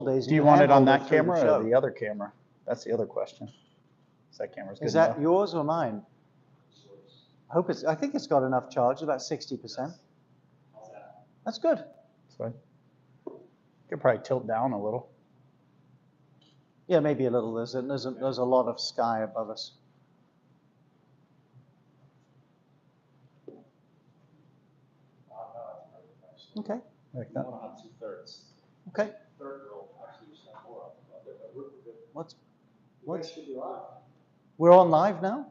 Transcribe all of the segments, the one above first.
days. Do you want it on that camera or the other camera? That's the other question. That camera's good. Is that yours or mine? I think it's got enough charge, about 60%. That's good. That's fine. You could probably tilt down a little. Yeah, maybe a little. There's a lot of sky above us. Okay. Like that. Okay. What's we're on live now?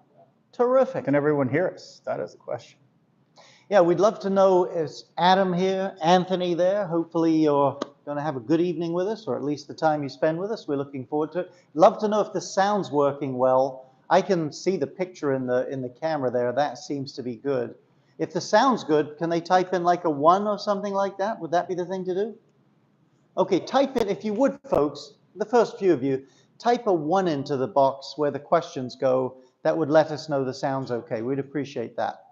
Terrific. Can everyone hear us? That is the question. Yeah, we'd love to know, is Adam here, Anthony there? Hopefully you're going to have a good evening with us, or at least the time you spend with us. We're looking forward to it. Love to know if the sound's working well. I can see the picture in the camera there. That seems to be good. If the sound's good, can they type in like a 1 or something like that? Would that be the thing to do? Okay, type it, if you would, folks, the first few of you, type a 1 into the box where the questions go. That would let us know the sound's okay. We'd appreciate that.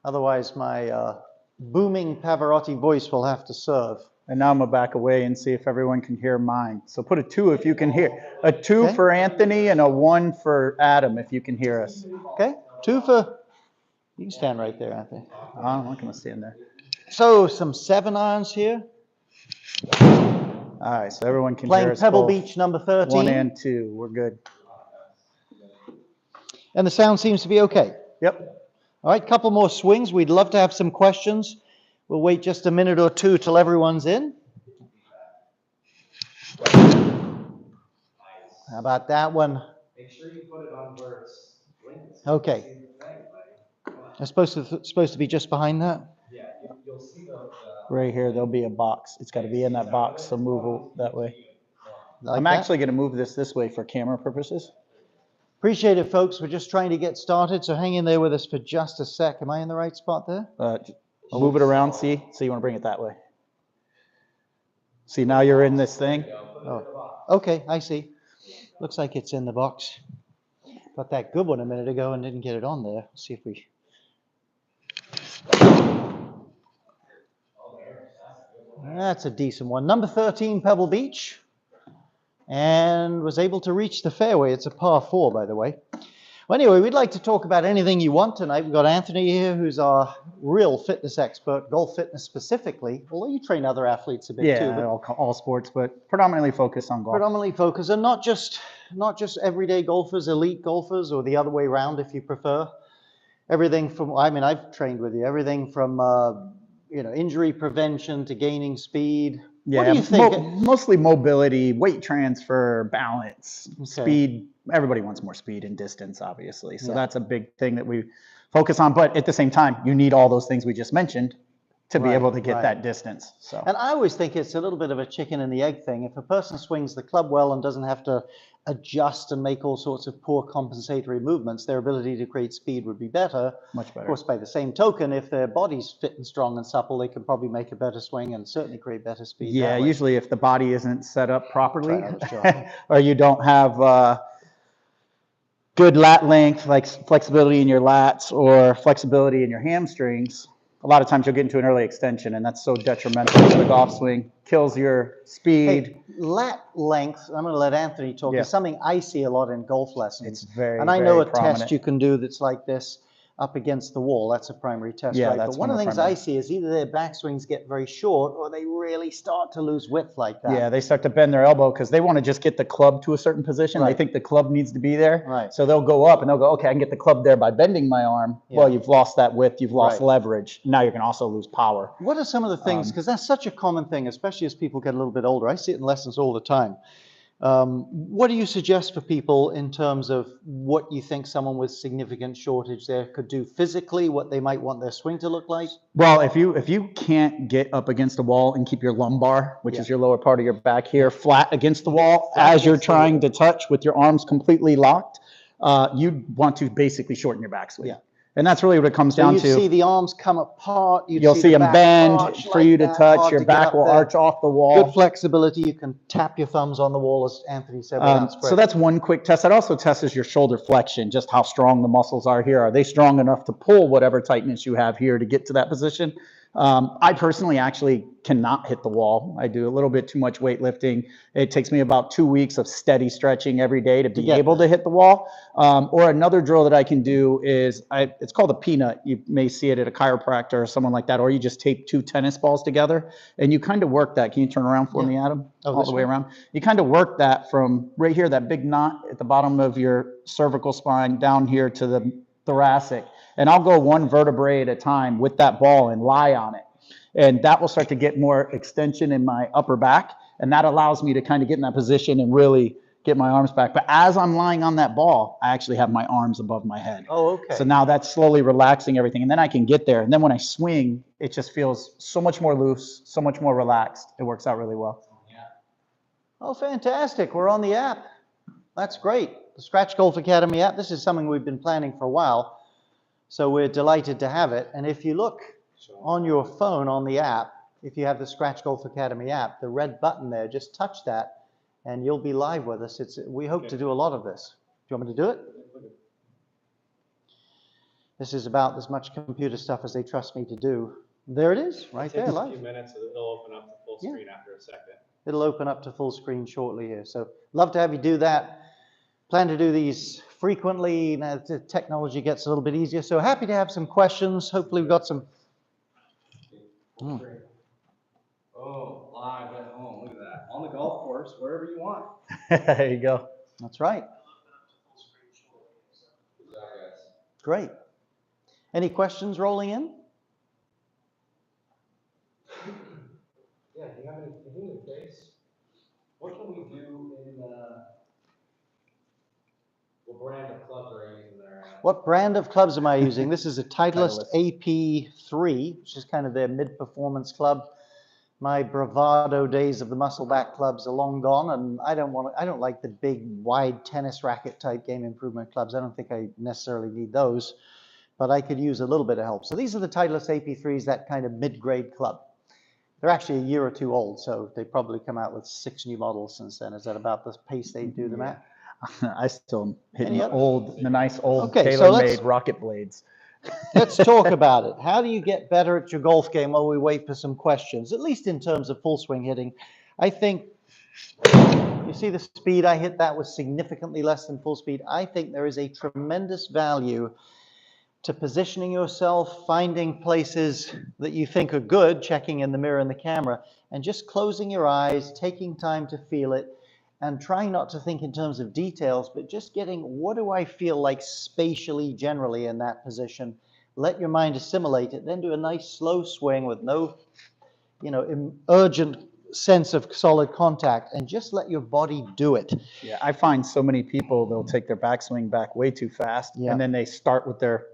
Otherwise, my booming Pavarotti voice will have to serve. And now I'm going to back away and see if everyone can hear mine. So put a 2 if you can hear. A 2 for Anthony and a 1 for Adam if you can hear us. Okay, 2 for... You can stand right there, Anthony. I'm not going to stand there. So, some 7 irons here. All right, so everyone can hear us. Playing Pebble Beach number 13. 1 and 2, we're good. And the sound seems to be okay. Yep. All right, couple more swings. We'd love to have some questions. We'll wait just a minute or two till everyone's in. How about that one? Make sure you put it on where it's blinking. Okay. It's supposed to be just behind that? Yeah, you'll see the... Right here, there'll be a box. It's got to be in that box, so move that way. Like I'm that? actually going to move this way for camera purposes. Appreciate it, folks. We're just trying to get started, so hang in there with us for just a sec. Am I in the right spot there? I'll move it around, see? So you want to bring it that way. See, now you're in this thing. Oh, okay, I see. Looks like it's in the box. Got that good one a minute ago and didn't get it on there. Let's see if we... That's a decent one. Number 13, Pebble Beach. And was able to reach the fairway. It's a par 4, by the way. Well, anyway, we'd like to talk about anything you want tonight. We've got Anthony here, who's our real fitness expert, golf fitness specifically, although you train other athletes a bit too. Yeah, all sports, but predominantly focused on golf. Predominantly focused, and not just everyday golfers, elite golfers, or the other way around if you prefer. Everything from, I mean, I've trained with you, everything from, injury prevention to gaining speed. Yeah, what do you think? Mostly mobility, weight transfer, balance, speed. Everybody wants more speed and distance, obviously. So that's a big thing that we focus on. But at the same time, you need all those things we just mentioned to be able to get that distance. So. And I always think it's a little bit of a chicken and the egg thing. If a person swings the club well and doesn't have to adjust and make all sorts of poor compensatory movements, their ability to create speed would be better. Much better. Of course, by the same token, if their body's fit and strong and supple, they can probably make a better swing and certainly create better speed. Yeah, usually if the body isn't set up properly Sure. or you don't have good lat length, like flexibility in your lats or flexibility in your hamstrings, a lot of times you'll get into an early extension, and that's so detrimental to the golf swing, kills your speed. Hey, lat length, I'm going to let Anthony talk, is something I see a lot in golf lessons. It's very, and I know a prominent. test you can do that's like this, up against the wall. That's a primary test, right? That's but one of the things I see is either their backswings get very short or they really start to lose width like that. Yeah, they start to bend their elbow because they want to just get the club to a certain position. They think the club needs to be there. Right. So they'll go up and they'll go, okay, I can get the club there by bending my arm. Yeah. Well, you've lost that width, you've lost leverage. Now you can also lose power. What are some of the things, because that's such a common thing, especially as people get a little bit older. I see it in lessons all the time. What do you suggest for people in terms of what you think someone with significant shortage there could do physically, what they might want their swing to look like? Well, if you can't get up againd the wall and keep your lumbar, which is your lower part of your back here, flat against the wall as you're trying to touch with your arms completely locked, you want to basically shorten your backswing. Yeah. And that's really what it comes down to. You see the arms come apart. You'll see them bend for you to touch. Your back will arch off the wall. Good flexibility. You can tap your thumbs on the wall, as Anthony said. So that's one quick test. That also tests your shoulder flexion, just how strong the muscles are here. Are they strong enough to pull whatever tightness you have here to get to that position? I personally actually cannot hit the wall. I do a little bit too much weightlifting. It takes me about 2 weeks of steady stretching every day to be get able there. to hit the wall. Or another drill that I can do is, it's called a peanut. You may see it at a chiropractor or someone like that, or you just tape 2 tennis balls together and you kind of work that. Can you turn around for me, Adam? Oh, All this the way one? around. You kind of work that from right here, that big knot at the bottom of your cervical spine, down here to the thoracic. And I'll go 1 vertebrae at a time with that ball and lie on it. And that will start to get more extension in my upper back. And that allows me to kind of get in that position and really get my arms back. But as I'm lying on that ball, I actually have my arms above my head. Oh, okay. So now that's slowly relaxing everything. And then I can get there. And then when I swing, it just feels so much more loose, so much more relaxed. It works out really well. Oh, fantastic. We're on the app. That's great. The Scratch Golf Academy app. This is something we've been planning for a while. So we're delighted to have it. And if you look on your phone on the app, if you have the Scratch Golf Academy app, the red button there, just touch that and you'll be live with us. We hope to do a lot of this. Do you want me to do it? This is about as much computer stuff as they trust me to do. There it is, right there, Takes a live. few minutes, it'll open up to full screen after a second. It'll open up to full screen shortly here. So love to have you do that. Plan to do these frequently. Now the technology gets a little bit easier. So happy to have some questions. Hopefully we've got some. Oh, live at home, look at that. On the golf course, wherever you want. There you go. That's right. Great. Any questions rolling in? Yeah, do you have anything in face? What can we do in what brand of clubs are you using there? What brand of clubs am I using? This is a Titleist AP3, which is kind of their mid-performance club. My bravado days of the muscle back clubs are long gone, and I don't like the big, wide tennis racket type game improvement clubs. I don't think I necessarily need those, but I could use a little bit of help. So these are the Titleist AP3s, that kind of mid-grade club. They're actually a year or two old, so they probably come out with 6 new models since then. Is that about the pace they do them at? I still hit Any the nice old Okay, so tailor-made rocket blades. Let's talk about it. How do you get better at your golf game while we wait for some questions, at least in terms of full swing hitting? I think, you see the speed I hit, that was significantly less than full speed. I think there is a tremendous value to positioning yourself, finding places that you think are good, checking in the mirror and the camera, and just closing your eyes, taking time to feel it, and trying not to think in terms of details, but just getting, what do I feel like spatially, generally in that position? Let your mind assimilate it, then do a nice slow swing with no, urgent sense of solid contact, and just let your body do it. Yeah, I find so many people, they'll take their backswing back way too fast, and then they start with their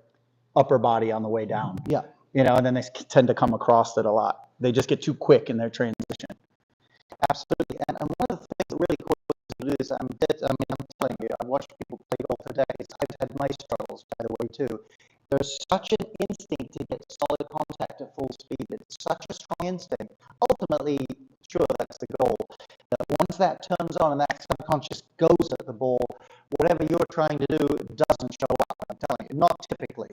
upper body on the way down. Yeah. And then they tend to come across it a lot. They just get too quick in their transition. Absolutely. And one of the things that really cool to do is, I'm telling you, I've watched people play golf for decades. I've had my struggles, by the way, too. There's such an instinct to get solid contact at full speed. It's such a strong instinct. Ultimately, sure, that's the goal. But once that turns on and that subconscious goes at the ball, whatever you're trying to do doesn't show up, I'm telling you, not typically.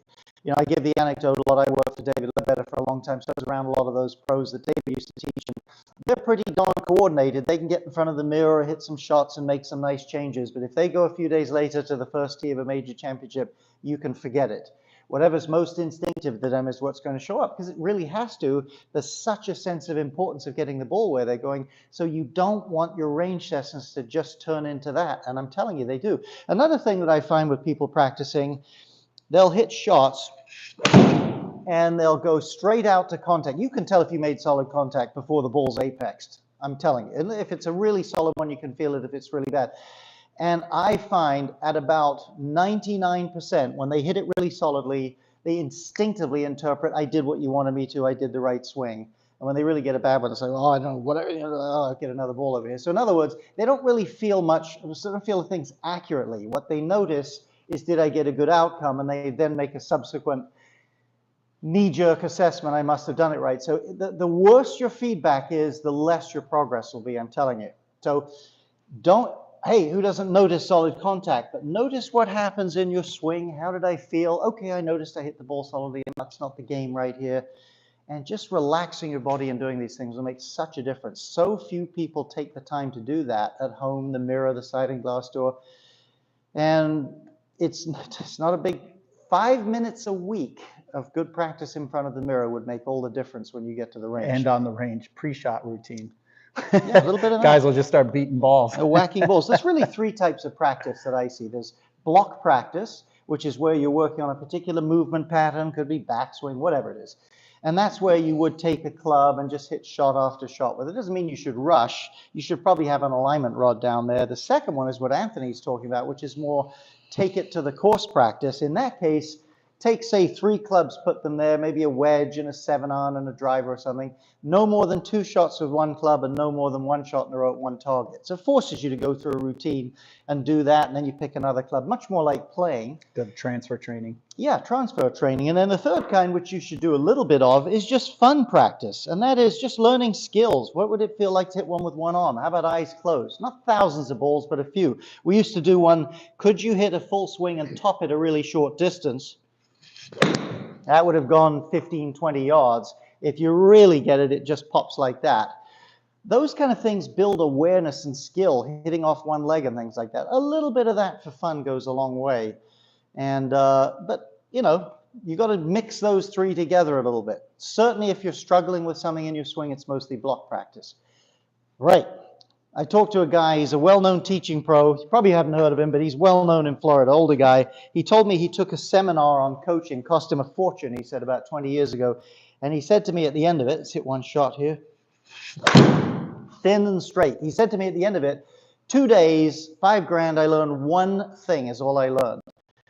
I give the anecdote a lot. I worked for David Ledbetter for a long time, so I was around a lot of those pros that David used to teach, and they're pretty darn coordinated. They can get in front of the mirror, hit some shots, and make some nice changes. But if they go a few days later to the first tee of a major championship, you can forget it. Whatever's most instinctive to them is what's going to show up, because it really has to. There's such a sense of importance of getting the ball where they're going. So you don't want your range sessions to just turn into that. And I'm telling you, they do. Another thing that I find with people practicing, they'll hit shots and they'll go straight out to contact. You can tell if you made solid contact before the ball's apexed. I'm telling you. And if it's a really solid one, you can feel it if it's really bad. And I find at about 99%, when they hit it really solidly, they instinctively interpret, I did what you wanted me to, I did the right swing. And when they really get a bad one, it's like, oh, I don't know, whatever, I'll get another ball over here. So in other words, they don't really feel much, they don't feel things accurately. What they notice is, did I get a good outcome? And they then make a subsequent knee-jerk assessment, I must have done it right. So the worse your feedback is, the less your progress will be, I'm telling you. So hey, who doesn't notice solid contact? But notice what happens in your swing. How did I feel? Okay, I noticed I hit the ball solidly, and that's not the game right here. And just relaxing your body and doing these things will make such a difference. So few people take the time to do that at home, the mirror, the sliding glass door. And it's not a big, 5 minutes a week of good practice in front of the mirror would make all the difference when you get to the range. And on the range, pre-shot routine. Yeah, a little bit of that. Guys will just start beating balls. Whacking balls. There's really 3 types of practice that I see. There's block practice, which is where you're working on a particular movement pattern, could be backswing, whatever it is. And that's where you would take a club and just hit shot after shot with it. It doesn't mean you should rush. You should probably have an alignment rod down there. The second one is what Anthony's talking about, which is more take it to the course practice. In that case, take, say, 3 clubs, put them there, maybe a wedge and a 7-iron and a driver or something. No more than 2 shots with 1 club and no more than 1 shot in a row at 1 target. So it forces you to go through a routine and do that, and then you pick another club, much more like playing. The transfer training. Yeah, transfer training. And then the third kind, which you should do a little bit of, is just fun practice. And that is just learning skills. What would it feel like to hit one with one arm? How about eyes closed? Not thousands of balls, but a few. We used to do one, could you hit a full swing and top it a really short distance? That would have gone 15, 20 yards. If you really get it, it just pops like that. Those kind of things build awareness and skill, hitting off one leg and things like that. A little bit of that for fun goes a long way. And, but, you know, you got to mix those 3 together a little bit. Certainly if you're struggling with something in your swing, it's mostly block practice. Right. I talked to a guy, he's a well-known teaching pro. You probably haven't heard of him, but he's well-known in Florida, older guy. He told me he took a seminar on coaching, cost him a fortune, he said, about 20 years ago. And he said to me at the end of it, let's hit one shot here, thin and straight. He said to me at the end of it, 2 days, $5,000, I learned 1 thing is all I learned.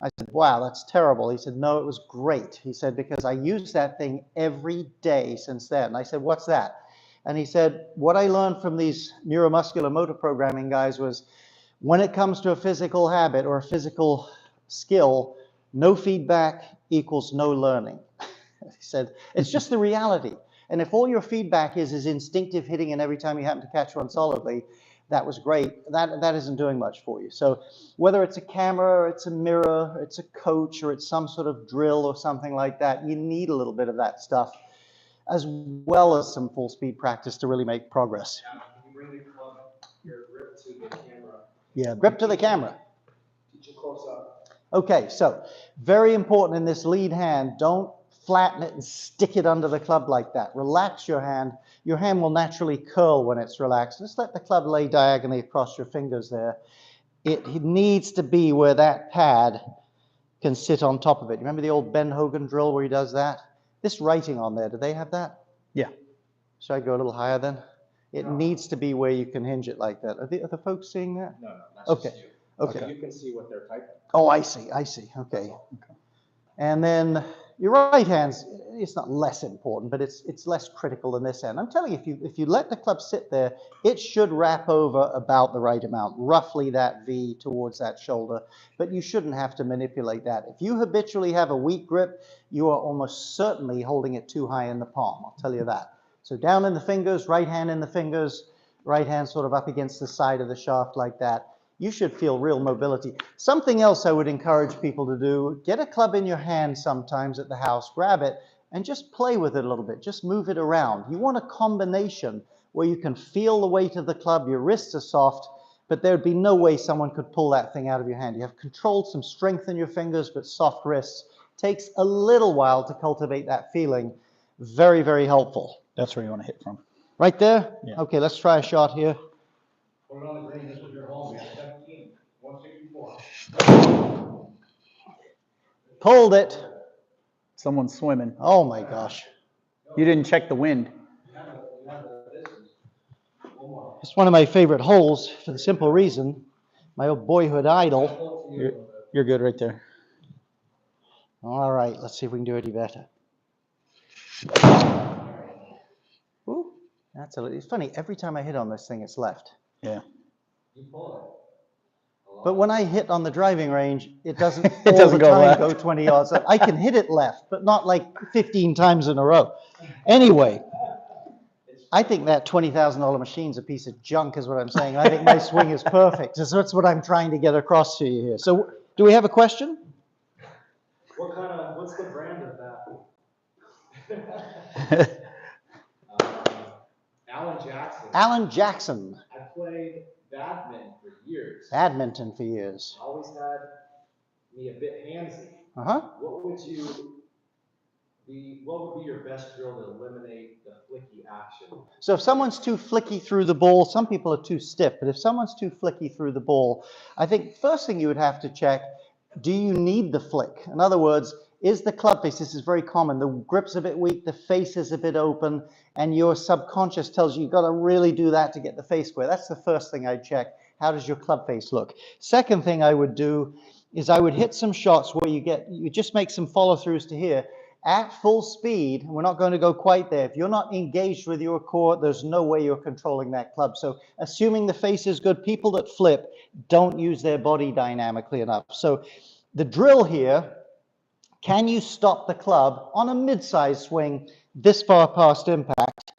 I said, wow, that's terrible. He said, no, it was great. He said, because I used that thing every day since then. And I said, what's that? And he said, what I learned from these neuromuscular motor programming guys was when it comes to a physical habit or a physical skill, no feedback equals no learning. He said, it's just the reality. And if all your feedback is instinctive hitting and every time you happen to catch one solidly, that was great. That isn't doing much for you. So whether it's a camera, or it's a mirror, it's a coach, or it's some sort of drill or something like that, you need a little bit of that stuff, as well as some full speed practice to really make progress. Can you bring the club, your grip to the camera? Yeah, grip to the camera. Teach it close up. Okay, so very important in this lead hand, don't flatten it and stick it under the club like that. Relax your hand. Your hand will naturally curl when it's relaxed. Just let the club lay diagonally across your fingers there. It needs to be where that pad can sit on top of it. Remember the old Ben Hogan drill where he does that? This writing on there, do they have that? Yeah. Should I go a little higher then? It needs to be where you can hinge it like that. Are the folks seeing that? No, that's Okay. just you. Okay. You can see what they're typing. Oh, I see. Okay. And then your right hand's, it's not less important, but it's less critical than this hand. I'm telling you, if you let the club sit there, it should wrap over about the right amount, roughly that V towards that shoulder, but you shouldn't have to manipulate that. If you habitually have a weak grip, you are almost certainly holding it too high in the palm, I'll tell you that. So down in the fingers, right hand in the fingers, right hand sort of up against the side of the shaft like that. You should feel real mobility. Something else I would encourage people to do, get a club in your hand sometimes at the house, grab it, and just play with it a little bit. Just move it around. You want a combination where you can feel the weight of the club, your wrists are soft, but there'd be no way someone could pull that thing out of your hand. You have controlled some strength in your fingers, but soft wrists. Takes a little while to cultivate that feeling. Very, very helpful. That's where you want to hit from. Right there? Yeah. Okay, let's try a shot here. Put it on the green, this was your home, you had 17, 164. Pulled it. Someone's swimming. Oh my gosh. You didn't check the wind. You have the distance. One more. It's one of my favorite holes for the simple reason, my old boyhood idol. Hold to you. You're good right there. All right, let's see if we can do any better. Ooh, it's funny, every time I hit on this thing, it's left. Yeah. You pull it. But when I hit on the driving range, it doesn't It all doesn't the go time left. go 20 yards left. I can hit it left, but not like 15 times in a row. Anyway, I think that $20,000 machine's a piece of junk is what I'm saying. I think my swing is perfect. So that's what I'm trying to get across to you here. So do we have a question? What's the brand of that? Alan Jackson. Alan Jackson, I played badminton for years. badminton for years. Always had me a bit handsy. Uh-huh. What would be your best drill to eliminate the flicky action? So if someone's too flicky through the ball, some people are too stiff, but if someone's too flicky through the ball, I think first thing you would have to check, do you need the flick? In other words, is the club face, this is very common, the grip's a bit weak, the face is a bit open, and your subconscious tells you you've got to really do that to get the face square. That's the first thing I'd check. How does your club face look? Second thing I would do is I would hit some shots where you just make some follow-throughs to here. At full speed, we're not going to go quite there. If you're not engaged with your core, there's no way you're controlling that club. So assuming the face is good, people that flip don't use their body dynamically enough. So the drill here, can you stop the club on a mid-sized swing this far past impact?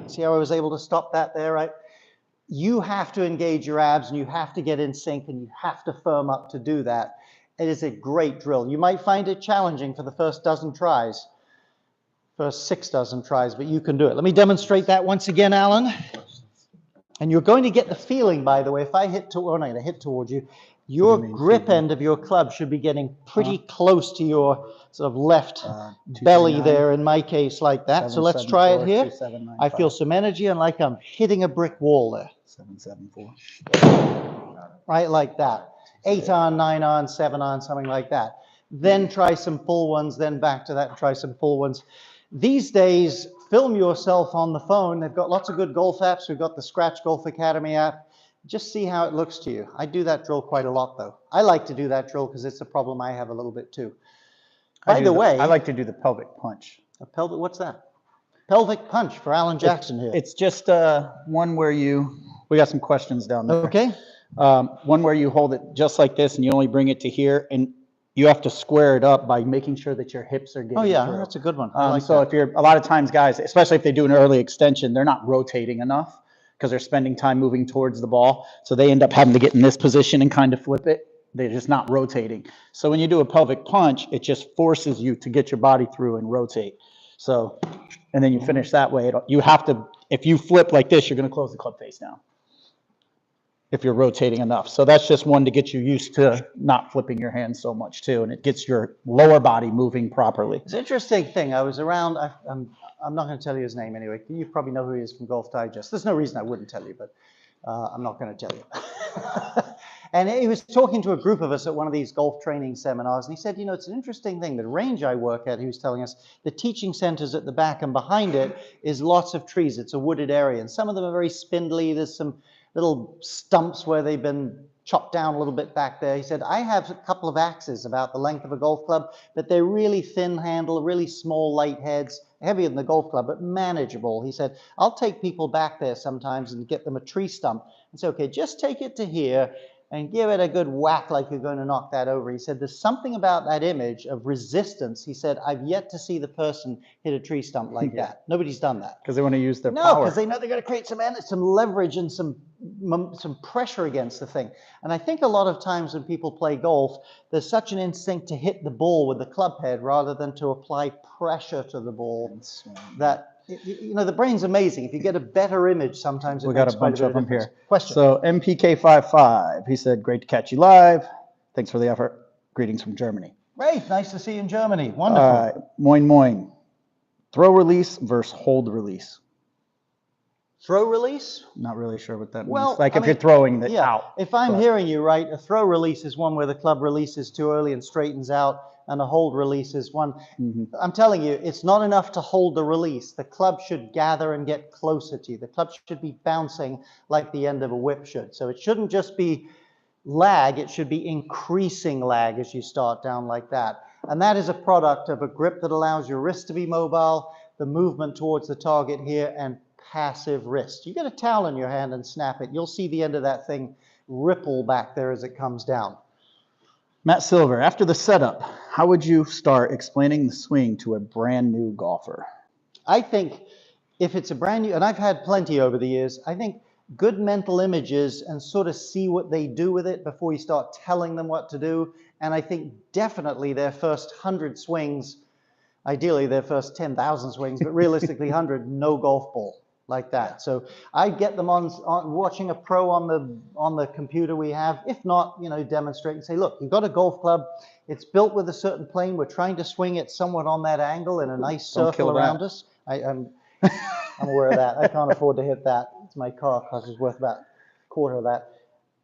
See how I was able to stop that there, right? You have to engage your abs and you have to get in sync and you have to firm up to do that. It is a great drill. You might find it challenging for the first dozen tries, first 6 dozen tries, but you can do it. Let me demonstrate that once again, Alan. And you're going to get the feeling, by the way, if I hit I'm not going to hit towards you, your grip end of your club should be getting pretty close to your sort of left belly there, in my case, like that. So let's try it here. I feel some energy and like I'm hitting a brick wall there. 774. Right, like that. 8 on, 9 on, 7 on, something like that. Then try some full ones, then back to that and try some full ones. These days, film yourself on the phone. They've got lots of good golf apps. We've got the Scratch Golf Academy app. Just see how it looks to you. I do that drill quite a lot, though. I like to do that drill because it's a problem I have a little bit, too. By the way... I like to do the pelvic punch. A pelvic, what's that? Pelvic punch for Alan Jackson here. It's just one where we got some questions down there. Okay. One where you hold it just like this and you only bring it to here and you have to square it up by making sure that your hips are getting Oh yeah, through. that's a good one. I like So that. if you're, a lot of times guys, especially if they do an early extension, they're not rotating enough because they're spending time moving towards the ball. So they end up having to get in this position and kind of flip it. They're just not rotating. So when you do a pelvic punch, it just forces you to get your body through and rotate. So, and then you finish that way. You have to, if you flip like this, you're going to close the club face down if you're rotating enough. So that's just one to get you used to not flipping your hands so much too, and it gets your lower body moving properly. It's an interesting thing. I was around, I'm not going to tell you his name anyway. You probably know who he is from Golf Digest. There's no reason I wouldn't tell you, but I'm not going to tell you. And he was talking to a group of us at one of these golf training seminars, and he said, you know, it's an interesting thing. The range I work at, he was telling us, the teaching center's at the back, and behind it is lots of trees. It's a wooded area, and some of them are very spindly. There's some little stumps where they've been chopped down a little bit back there. He said, I have a couple of axes about the length of a golf club, but they're really thin handle, really small, light heads, heavier than the golf club, but manageable. He said, I'll take people back there sometimes and get them a tree stump and say, okay, just take it to here and give it a good whack like you're going to knock that over. He said, there's something about that image of resistance. He said, I've yet to see the person hit a tree stump like that. Nobody's done that. Because they want to use their No, power. because they know they're going to create some leverage and some pressure against the thing. And I think a lot of times when people play golf, there's such an instinct to hit the ball with the club head rather than to apply pressure to the ball that, you know, the brain's amazing. If you get a better image, sometimes it We got makes a quite bunch bit of them difference. here. Question. So MPK55, he said, great to catch you live. Thanks for the effort. Greetings from Germany. Great, nice to see you in Germany. Wonderful. Moin moin. Throw release versus hold release. Throw release? Not really sure what that means. Well, Like I if you're mean, throwing it Yeah, out. if I'm but- hearing you right, a throw release is one where the club releases too early and straightens out, and a hold release is one. I'm telling you, it's not enough to hold the release. The club should gather and get closer to you. The club should be bouncing like the end of a whip should. So it shouldn't just be lag, it should be increasing lag as you start down like that. And that is a product of a grip that allows your wrist to be mobile, the movement towards the target here, and passive wrist. You get a towel in your hand and snap it, you'll see the end of that thing ripple back there as it comes down. Matt Silver, after the setup, how would you start explaining the swing to a brand new golfer? I think if it's a brand new, and I've had plenty over the years, I think good mental images and sort of see what they do with it before you start telling them what to do. And I think definitely their first 100 swings Ideally, their first 10,000 swings, but realistically 100, no golf ball like that. So I get them on watching a pro on the computer we have. If not, you know, demonstrate and say, look, you've got a golf club. It's built with a certain plane. We're trying to swing it somewhat on that angle in a nice circle around us. I'm aware of that. I can't afford to hit that. It's my car cost is worth about a quarter of that.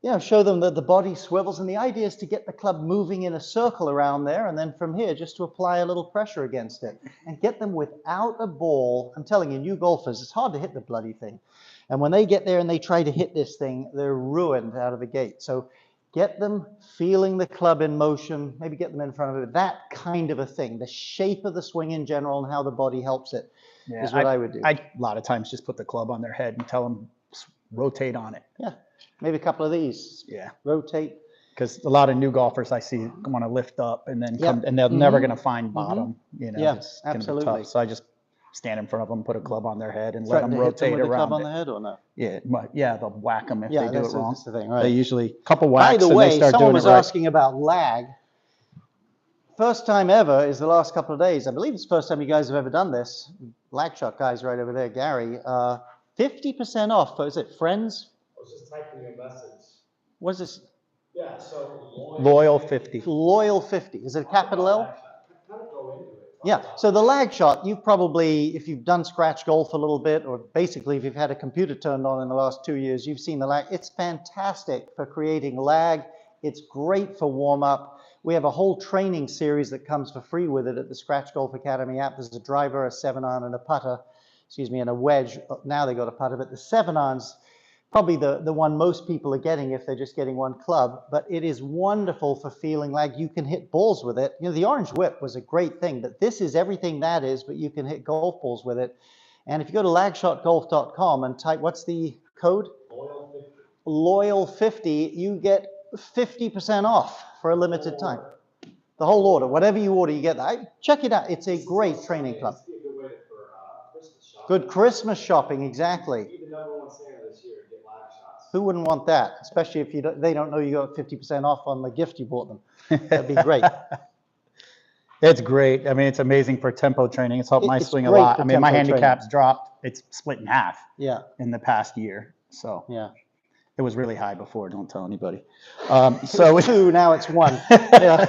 You know, show them that the body swivels, and the idea is to get the club moving in a circle around there, and then from here, just to apply a little pressure against it, and get them without a ball. I'm telling you, new golfers, it's hard to hit the bloody thing. And when they get there and they try to hit this thing, they're ruined out of the gate. So get them feeling the club in motion, maybe get them in front of it, that kind of a thing. The shape of the swing in general and how the body helps it is what I would do. A lot of times just put the club on their head and tell them rotate on it. Yeah. Maybe a couple of these. Yeah. Rotate. Because a lot of new golfers I see want to lift up and then come, Yep. and they're never going to find bottom. You know, Yeah, it's going to be absolutely. tough. So I just stand in front of them, put a club on their head, and let Threaten them to hit them rotate with the club around on the it. head or no? Yeah, they'll whack them if Yeah, they do that's it wrong. that's the thing, right? They usually couple By whacks the and way, they start someone doing was it right. asking about lag. First time ever is the last couple of days. I believe it's the first time you guys have ever done this. Lag shot guy's right over there, Gary. 50% off. Is it Friends? I was just typing you a message. What is this? Yeah, so. Loyal 50. Loyal 50. Is it a capital L? Kind of go into it. Yeah, so the lag shot, you've probably, if you've done scratch golf a little bit, or basically if you've had a computer turned on in the last 2 years, you've seen the lag. It's fantastic for creating lag. It's great for warm up. We have a whole training series that comes for free with it at the Scratch Golf Academy app. There's a driver, a 7-iron, and a putter, and a wedge. Now they got a putter, but the 7-iron's probably the one most people are getting if they're just getting one club, but it is wonderful for feeling like you can hit balls with it. You know, the Orange Whip was a great thing, but this is everything that is, but you can hit golf balls with it. And if you go to lagshotgolf.com and type, what's the code? Loyal 50, you get 50% off for a limited time. The whole order, whatever you order, you get that. Check it out. It's a great training club. This would be a good way for Christmas shopping. Good Christmas shopping, exactly. Be the number one singer this year, get lag shots. Who wouldn't want that? Especially if they don't know you got 50% off on the gift you bought them. That'd be great. It's great. I mean, it's amazing for tempo training. It's helped my It's swing a great lot. for I mean, my tempo training. handicap's dropped. It's split in half Yeah, in the past year. So yeah. it was really high before. Don't tell anybody. So So 2, now it's 1. Yeah.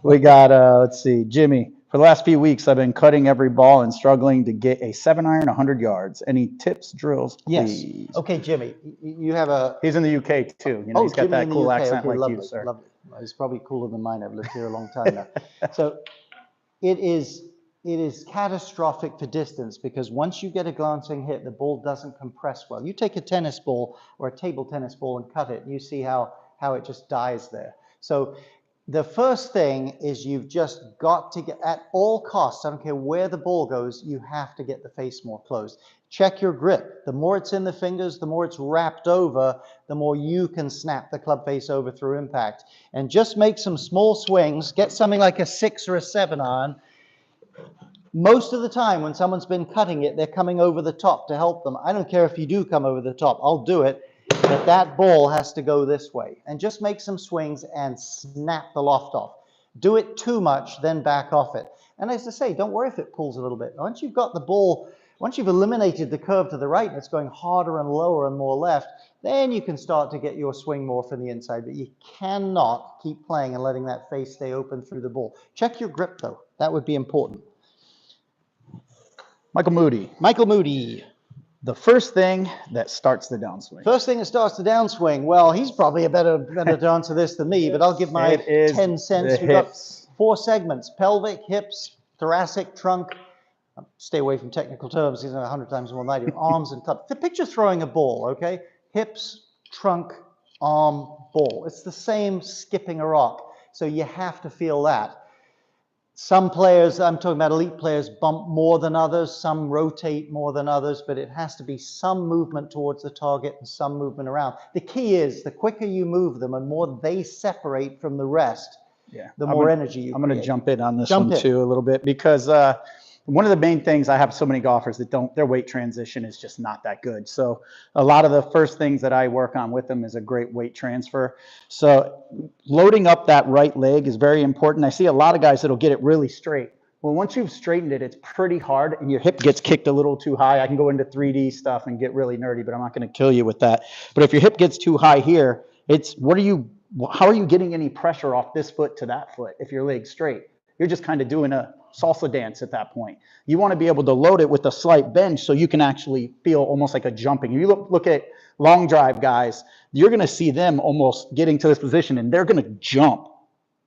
we got, let's see, Jimmy. For the last few weeks, I've been cutting every ball and struggling to get a 7-iron 100 yards. Any tips, drills, Yes. please? Okay, Jimmy, you have a. He's in the UK too. You know, he's got Jimmy that in the cool UK. accent Okay, like lovely, you, sir. Lovely. Well, he's probably cooler than mine. I've lived here a long time now. So it is catastrophic for distance because once you get a glancing hit, the ball doesn't compress well. You take a tennis ball or a table tennis ball and cut it, and you see how it just dies there. So the first thing is you've just got to get, at all costs, I don't care where the ball goes, you have to get the face more closed. Check your grip. The more it's in the fingers, the more it's wrapped over, the more you can snap the club face over through impact. And just make some small swings. Get something like a 6 or a 7-iron. Most of the time when someone's been cutting it, they're coming over the top to help them. I don't care if you do come over the top. I'll do it. But that ball has to go this way. And just make some swings and snap the loft off. Do it too much, then back off it. And as I say, don't worry if it pulls a little bit. Once you've got the ball, once you've eliminated the curve to the right and it's going harder and lower and more left, then you can start to get your swing more from the inside. But you cannot keep playing and letting that face stay open through the ball. Check your grip, though. That would be important. Michael Moody, Michael Moody. the first thing that starts the downswing. First thing that starts the downswing. Well, he's probably a better to answer this than me, but I'll give my It is 10 cents. the We've got hips. 4 segments: pelvic, hips, thoracic, trunk. Stay away from technical terms, these are 100 times more than I do. Arms and club. The picture throwing a ball, okay? Hips, trunk, arm, ball. It's the same skipping a rock. So you have to feel that. Some players, I'm talking about elite players, bump more than others. Some rotate more than others, but it has to be some movement towards the target and some movement around. The key is the quicker you move them and more they separate from the rest, Yeah. the I'm more gonna- energy you I'm going to create. jump in on this Jump one in. too a little bit because one of the main things I have so many golfers that don't, their weight transition is just not that good. So a lot of the first things that I work on with them is a great weight transfer. So loading up that right leg is very important. I see a lot of guys that'll get it really straight Well, once you've straightened it, it's pretty hard and your hip gets kicked a little too high. I can go into 3D stuff and get really nerdy, but I'm not going to kill you with that. But if your hip gets too high here, it's how are you getting any pressure off this foot to that foot if your leg's straight? You're just kind of doing a salsa dance at that point. You want to be able to load it with a slight bend so you can actually feel almost like a jumping. You look at long drive guys, you're going to see them almost getting to this position and they're going to jump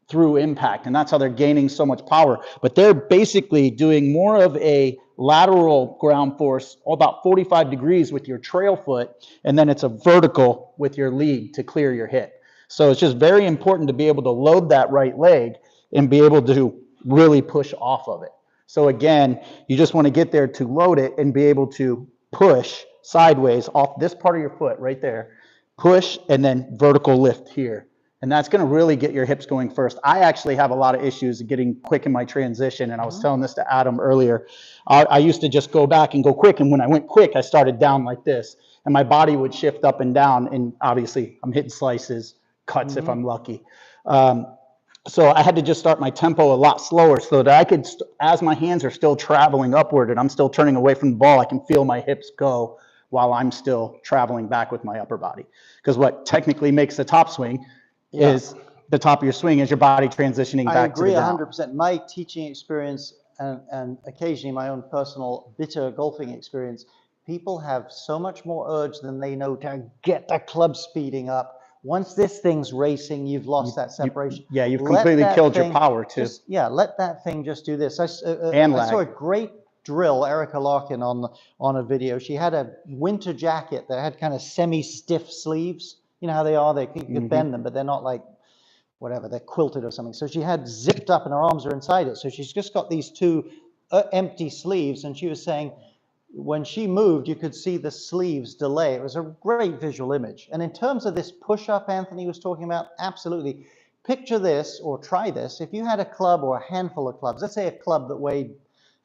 through impact, and that's how they're gaining so much power. But they're basically doing more of a lateral ground force, about 45 degrees with your trail foot, and then it's a vertical with your lead to clear your hip. So it's just very important to be able to load that right leg and be able to really push off of it. So again, you just want to get there to load it and be able to push sideways off this part of your foot right there, push, and then vertical lift here. And that's going to really get your hips going first. I actually have a lot of issues getting quick in my transition. And I was telling this to Adam earlier. I used to just go back and go quick. And when I went quick, I started down like this. And my body would shift up and down. And obviously, I'm hitting slices, cuts if I'm lucky. So I had to just start my tempo a lot slower so that I could, as my hands are still traveling upward and I'm still turning away from the ball, I can feel my hips go while I'm still traveling back with my upper body. Because what technically makes the top swing is the top of your swing is your body transitioning back to the down. I agree 100%. My teaching experience and occasionally my own personal bitter golfing experience, people have so much more urge than they know to get the club speeding up. Once this thing's racing, you've lost that separation. You've completely killed your power too. Let that thing just do this. I saw a great drill, Erica Larkin on a video. She had a winter jacket that had kind of semi-stiff sleeves. You know how they are, you can bend them, but they're not like, whatever, they're quilted or something. So she had zipped up and her arms are inside it. So she's just got these two empty sleeves. And she was saying, when she moved, you could see the sleeves delay. It was a great visual image. And in terms of this push-up Anthony was talking about, absolutely. Picture this, or try this. If you had a club or a handful of clubs, let's say a club that weighed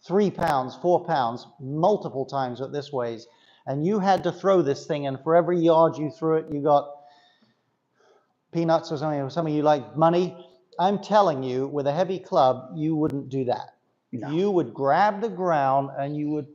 3 pounds, 4 pounds, multiple times what this weighs, and you had to throw this thing, and for every yard you threw it, you got peanuts or something, or some of you like money. I'm telling you, with a heavy club, you wouldn't do that. No. You would grab the ground and you would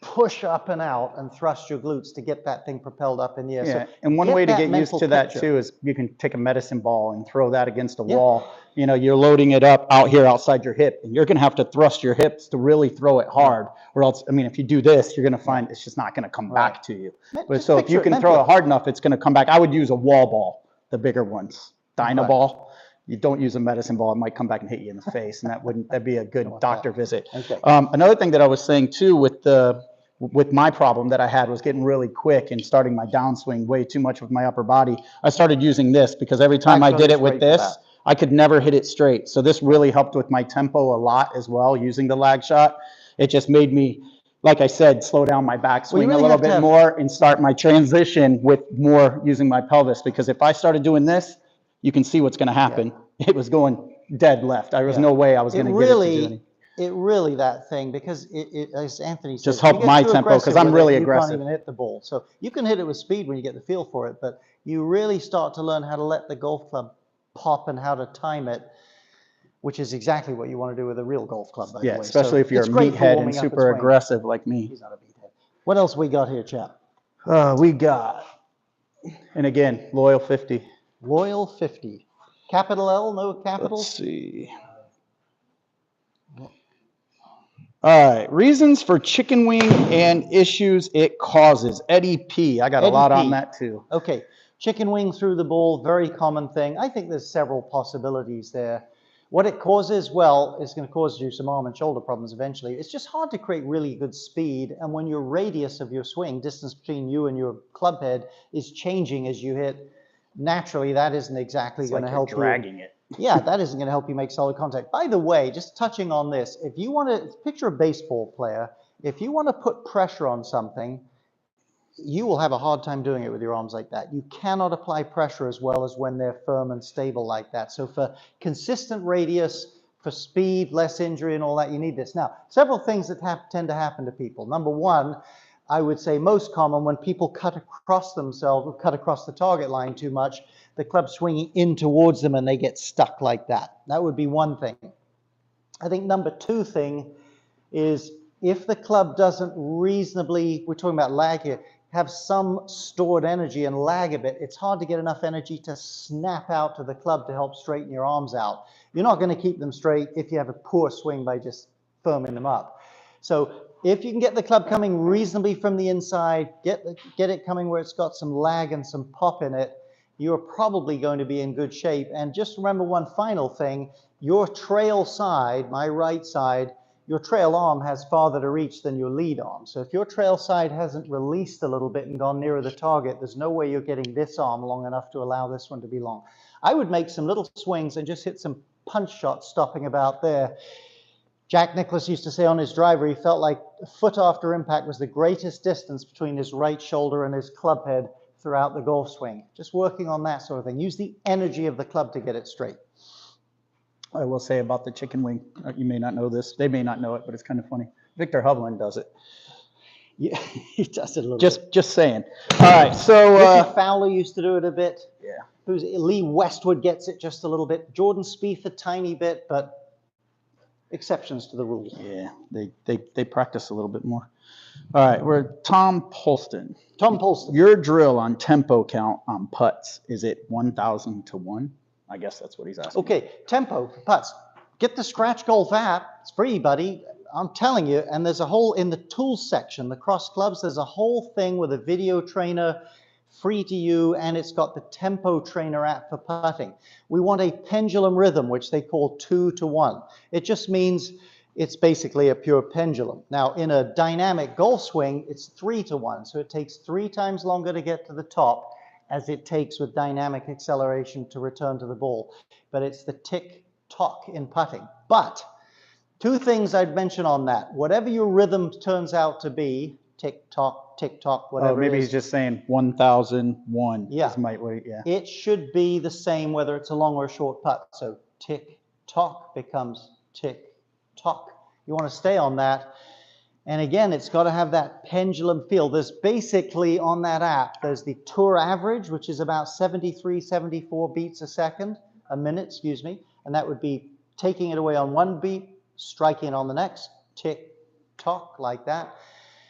push up and out and thrust your glutes to get that thing propelled up in the air. Yeah, so and one way to get used to that too is you can take a medicine ball and throw that against a wall. You know, you're loading it up out here outside your hip, and you're going to have to thrust your hips to really throw it hard, or else, I mean, if you do this, you're going to find it's just not going to come back to you. But so if you can throw it hard enough, it's going to come back. I would use a wall ball, the bigger ones, Dynaball. You don't use a medicine ball, it might come back and hit you in the face, and that'd be a good doctor visit. Okay. Another thing that I was saying too with my problem that I had was getting really quick and starting my downswing way too much with my upper body. I started using this because every time I did it with this, I could never hit it straight. So this really helped with my tempo a lot as well, using the lag shot. It just made me, like I said, slow down my backswing a little bit more and start my transition with more using my pelvis. Because if I started doing this, you can see what's going to happen. It was going dead left. There was no way I was going to get it to do anything. It really, that thing, because it as Anthony said, just help my tempo because I'm really aggressive. You can't even hit the ball. So you can hit it with speed when you get the feel for it, but you really start to learn how to let the golf club pop and how to time it, which is exactly what you want to do with a real golf club, by the way. Especially if you're a meathead and super aggressive like me. He's not a meathead. What else we got here, chap? We got, and again, Loyal 50. Loyal 50. Capital L, no capitals? Let's see. All right, reasons for chicken wing and issues it causes. Eddie P. I got a lot on that too. Okay, chicken wing through the ball, very common thing. I think there's several possibilities there. What it causes, well, it's going to cause you some arm and shoulder problems eventually. It's just hard to create really good speed, and when your radius of your swing, distance between you and your club head, is changing as you hit, naturally that isn't exactly going to help you. Dragging it. Yeah, that isn't going to help you make solid contact. By the way, just touching on this, if you want to picture a baseball player, if you want to put pressure on something, you will have a hard time doing it with your arms like that. You cannot apply pressure as well as when they're firm and stable like that. So for consistent radius, for speed, less injury and all that, you need this. Now, several things that tend to happen to people. Number one, I would say most common, when people cut across themselves or cut across the target line too much, the club swinging in towards them and they get stuck like that. That would be one thing. I think number two thing is if the club doesn't reasonably, we're talking about lag here, have some stored energy and lag a bit, it's hard to get enough energy to snap out to the club to help straighten your arms out. You're not going to keep them straight if you have a poor swing by just firming them up. So if you can get the club coming reasonably from the inside, get it coming where it's got some lag and some pop in it, you're probably going to be in good shape. And just remember one final thing, your trail side, my right side, your trail arm has farther to reach than your lead arm. So if your trail side hasn't released a little bit and gone nearer the target, there's no way you're getting this arm long enough to allow this one to be long. I would make some little swings and just hit some punch shots stopping about there. Jack Nicklaus used to say on his driver, he felt like a foot after impact was the greatest distance between his right shoulder and his club head throughout the golf swing. Just working on that sort of thing. Use the energy of the club to get it straight. I will say about the chicken wing, you may not know this, they may not know it, but it's kind of funny. Victor Hovland does it. Yeah, he does it a little bit. Just saying. All right, so Ricky Fowler used to do it a bit. yeah. Lee Westwood gets it just a little bit. Jordan Spieth a tiny bit, but exceptions to the rule. Yeah, they practice a little bit more. All right, we're Tom Polston. Tom Polston. Your drill on tempo count on putts, is it 1,000 to 1? I guess that's what he's asking. Okay, tempo for putts. Get the Scratch Golf app. It's free, buddy. I'm telling you. And there's a whole, in the tools section, the cross clubs, there's a whole thing with a video trainer, free to you, and it's got the Tempo Trainer app for putting. We want a pendulum rhythm, which they call 2 to 1. It just means it's basically a pure pendulum. Now, in a dynamic golf swing, it's 3 to 1. So it takes 3 times longer to get to the top as it takes with dynamic acceleration to return to the ball. But it's the tick-tock in putting. But two things I'd mention on that. Whatever your rhythm turns out to be, tick-tock, whatever maybe it is, he's just saying 1,001. Yeah. Yeah. it should be the same whether it's a long or a short putt. So tick-tock becomes tick-tock. You want to stay on that. And again, it's got to have that pendulum feel. There's basically on that app, there's the tour average, which is about 73, 74 beats a minute, excuse me. And that would be taking it away on one beat, striking it on the next, tick, tock, like that.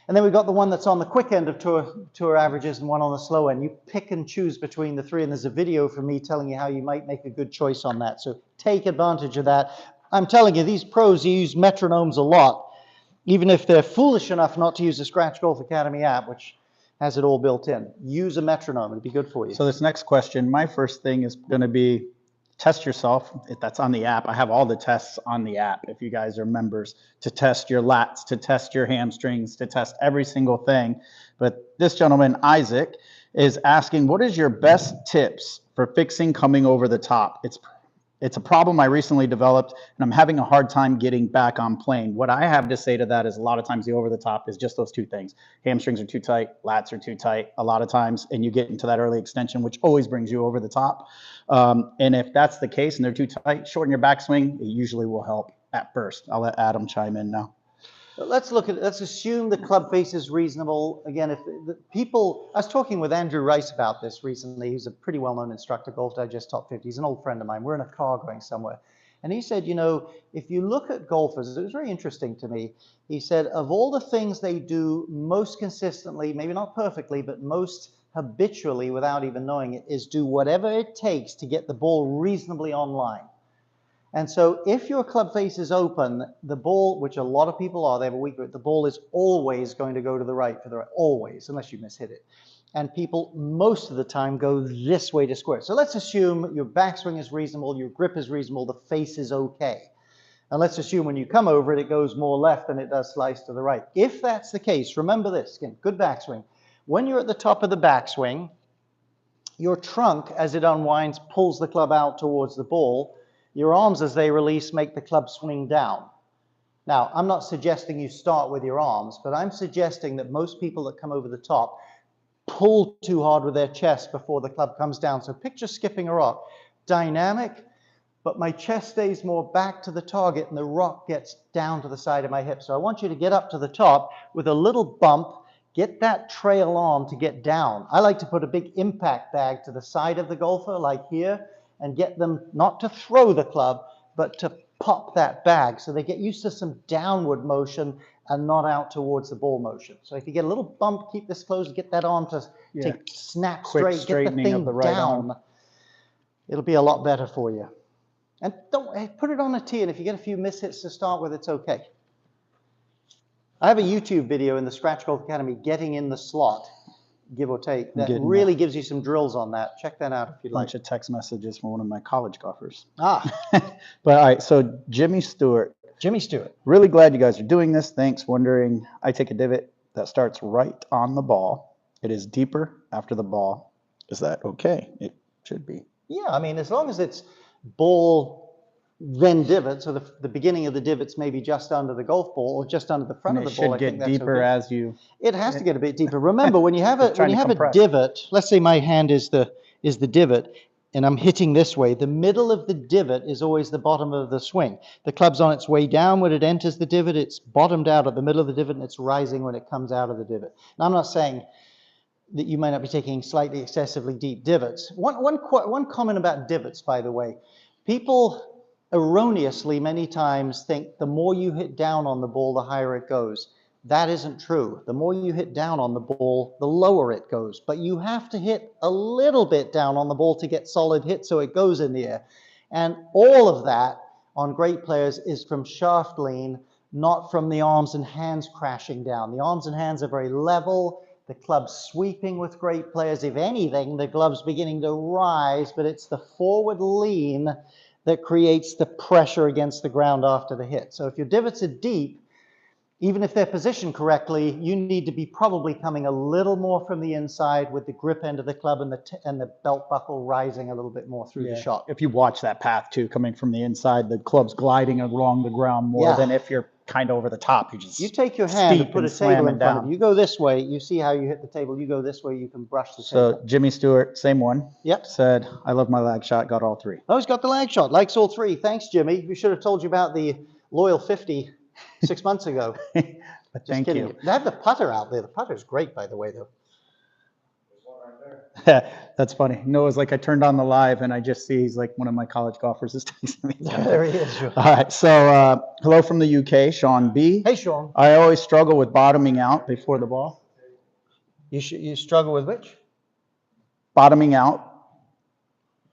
And then we've got the one that's on the quick end of tour averages and one on the slow end. You pick and choose between the three, and there's a video from me telling you how you might make a good choice on that. So take advantage of that. I'm telling you, these pros use metronomes a lot, even if they're foolish enough not to use the Scratch Golf Academy app, which has it all built in. Use a metronome, it'd be good for you. So this next question, my first thing is going to be test yourself. If that's on the app, I have all the tests on the app. If you guys are members, to test your lats, to test your hamstrings, to test every single thing. But this gentleman, Isaac, is asking, what is your best tips for fixing coming over the top? It's a problem I recently developed, and I'm having a hard time getting back on plane. What I have to say to that is a lot of times the over the top is just those two things. Hamstrings are too tight, lats are too tight a lot of times, and you get into that early extension, which always brings you over the top. And if that's the case and they're too tight, shorten your backswing. It usually will help at first. I'll let Adam chime in now. Let's assume the club face is reasonable. Again, if the people, I was talking with Andrew Rice about this recently. He's a pretty well-known instructor, Golf Digest Top 50. He's an old friend of mine. We're in a car going somewhere. And he said, you know, if you look at golfers, it was very interesting to me. He said, of all the things they do most consistently, maybe not perfectly, but most habitually without even knowing it, is do whatever it takes to get the ball reasonably online. And so if your club face is open, the ball, which a lot of people are, they have a weak grip, the ball is always going to go to the right for the right, always, unless you mishit it. And people most of the time go this way to square. So let's assume your backswing is reasonable, your grip is reasonable, the face is okay. And let's assume when you come over it, it goes more left than it does slice to the right. If that's the case, remember this, again, good backswing. When you're at the top of the backswing, your trunk, as it unwinds, pulls the club out towards the ball. Your arms, as they release, make the club swing down. Now, I'm not suggesting you start with your arms, but I'm suggesting that most people that come over the top pull too hard with their chest before the club comes down. So picture skipping a rock. Dynamic, but my chest stays more back to the target and the rock gets down to the side of my hip. So I want you to get up to the top with a little bump, get that trail arm to get down. I like to put a big impact bag to the side of the golfer, like here, and get them not to throw the club, but to pop that bag so they get used to some downward motion and not out towards the ball motion. So if you get a little bump, keep this closed, get that arm to Yeah. snap Quick straight, get the straightening thing of the right down. arm. It'll be a lot better for you. And don't put it on a tee, and if you get a few mishits to start with, it's okay. I have a YouTube video in the Scratch Golf Academy, getting in the slot, give or take, that Getting really gives you some drills on that. Check that out if you'd like. Bunch of text messages from one of my college golfers. Ah, But all right, so Jimmy Stewart, Jimmy Stewart. really glad you guys are doing this. Thanks. Wondering, I take a divot that starts right on the ball. It is deeper after the ball. Is that okay? It should be. Yeah, I mean, as long as it's ball, then divot, so the beginning of the divot's maybe just under the golf ball or just under the front And of it the ball. should I think get that's deeper okay. as you. It has to get a bit deeper. Remember, when you have a It's trying to compress. divot, let's say my hand is the divot, and I'm hitting this way. The middle of the divot is always the bottom of the swing. The club's on its way downward, it enters the divot, it's bottomed out at the middle of the divot, and it's rising when it comes out of the divot. Now, I'm not saying that you might not be taking slightly excessively deep divots. One comment about divots, by the way. People erroneously many times think the more you hit down on the ball, the higher it goes. That isn't true. The more you hit down on the ball, the lower it goes. But you have to hit a little bit down on the ball to get solid hit so it goes in the air. And all of that on great players is from shaft lean, not from the arms and hands crashing down. The arms and hands are very level. The club's sweeping with great players. If anything, the glove's beginning to rise, but it's the forward lean that creates the pressure against the ground after the hit. So if your divots are deep, even if they're positioned correctly, you need to be probably coming a little more from the inside with the grip end of the club and the belt buckle rising a little bit more through the shot. If you watch that path too, coming from the inside, the club's gliding along the ground more Yeah. than if you're kind of over the top. You just You take your hand and steep put a and slam table it in front of down. you. You go this way, you see how you hit the table. You go this way, you can brush the So table. Jimmy Stewart, same one. Yep. Said, I love my lag shot, got all three. Oh, he's got the lag shot. Likes all three. Thanks, Jimmy. We should have told you about the Loyal 50 6 months ago. But Just thank kidding you. They have the putter out there. The putter's great, by the way, though. There's one right there. That's funny. Noah's like, I turned on the live and I just see he's like one of my college golfers is texting me. There he is. All right. So hello from the UK, Sean B. Hey, Sean. I always struggle with bottoming out before the ball. You struggle with which? Bottoming out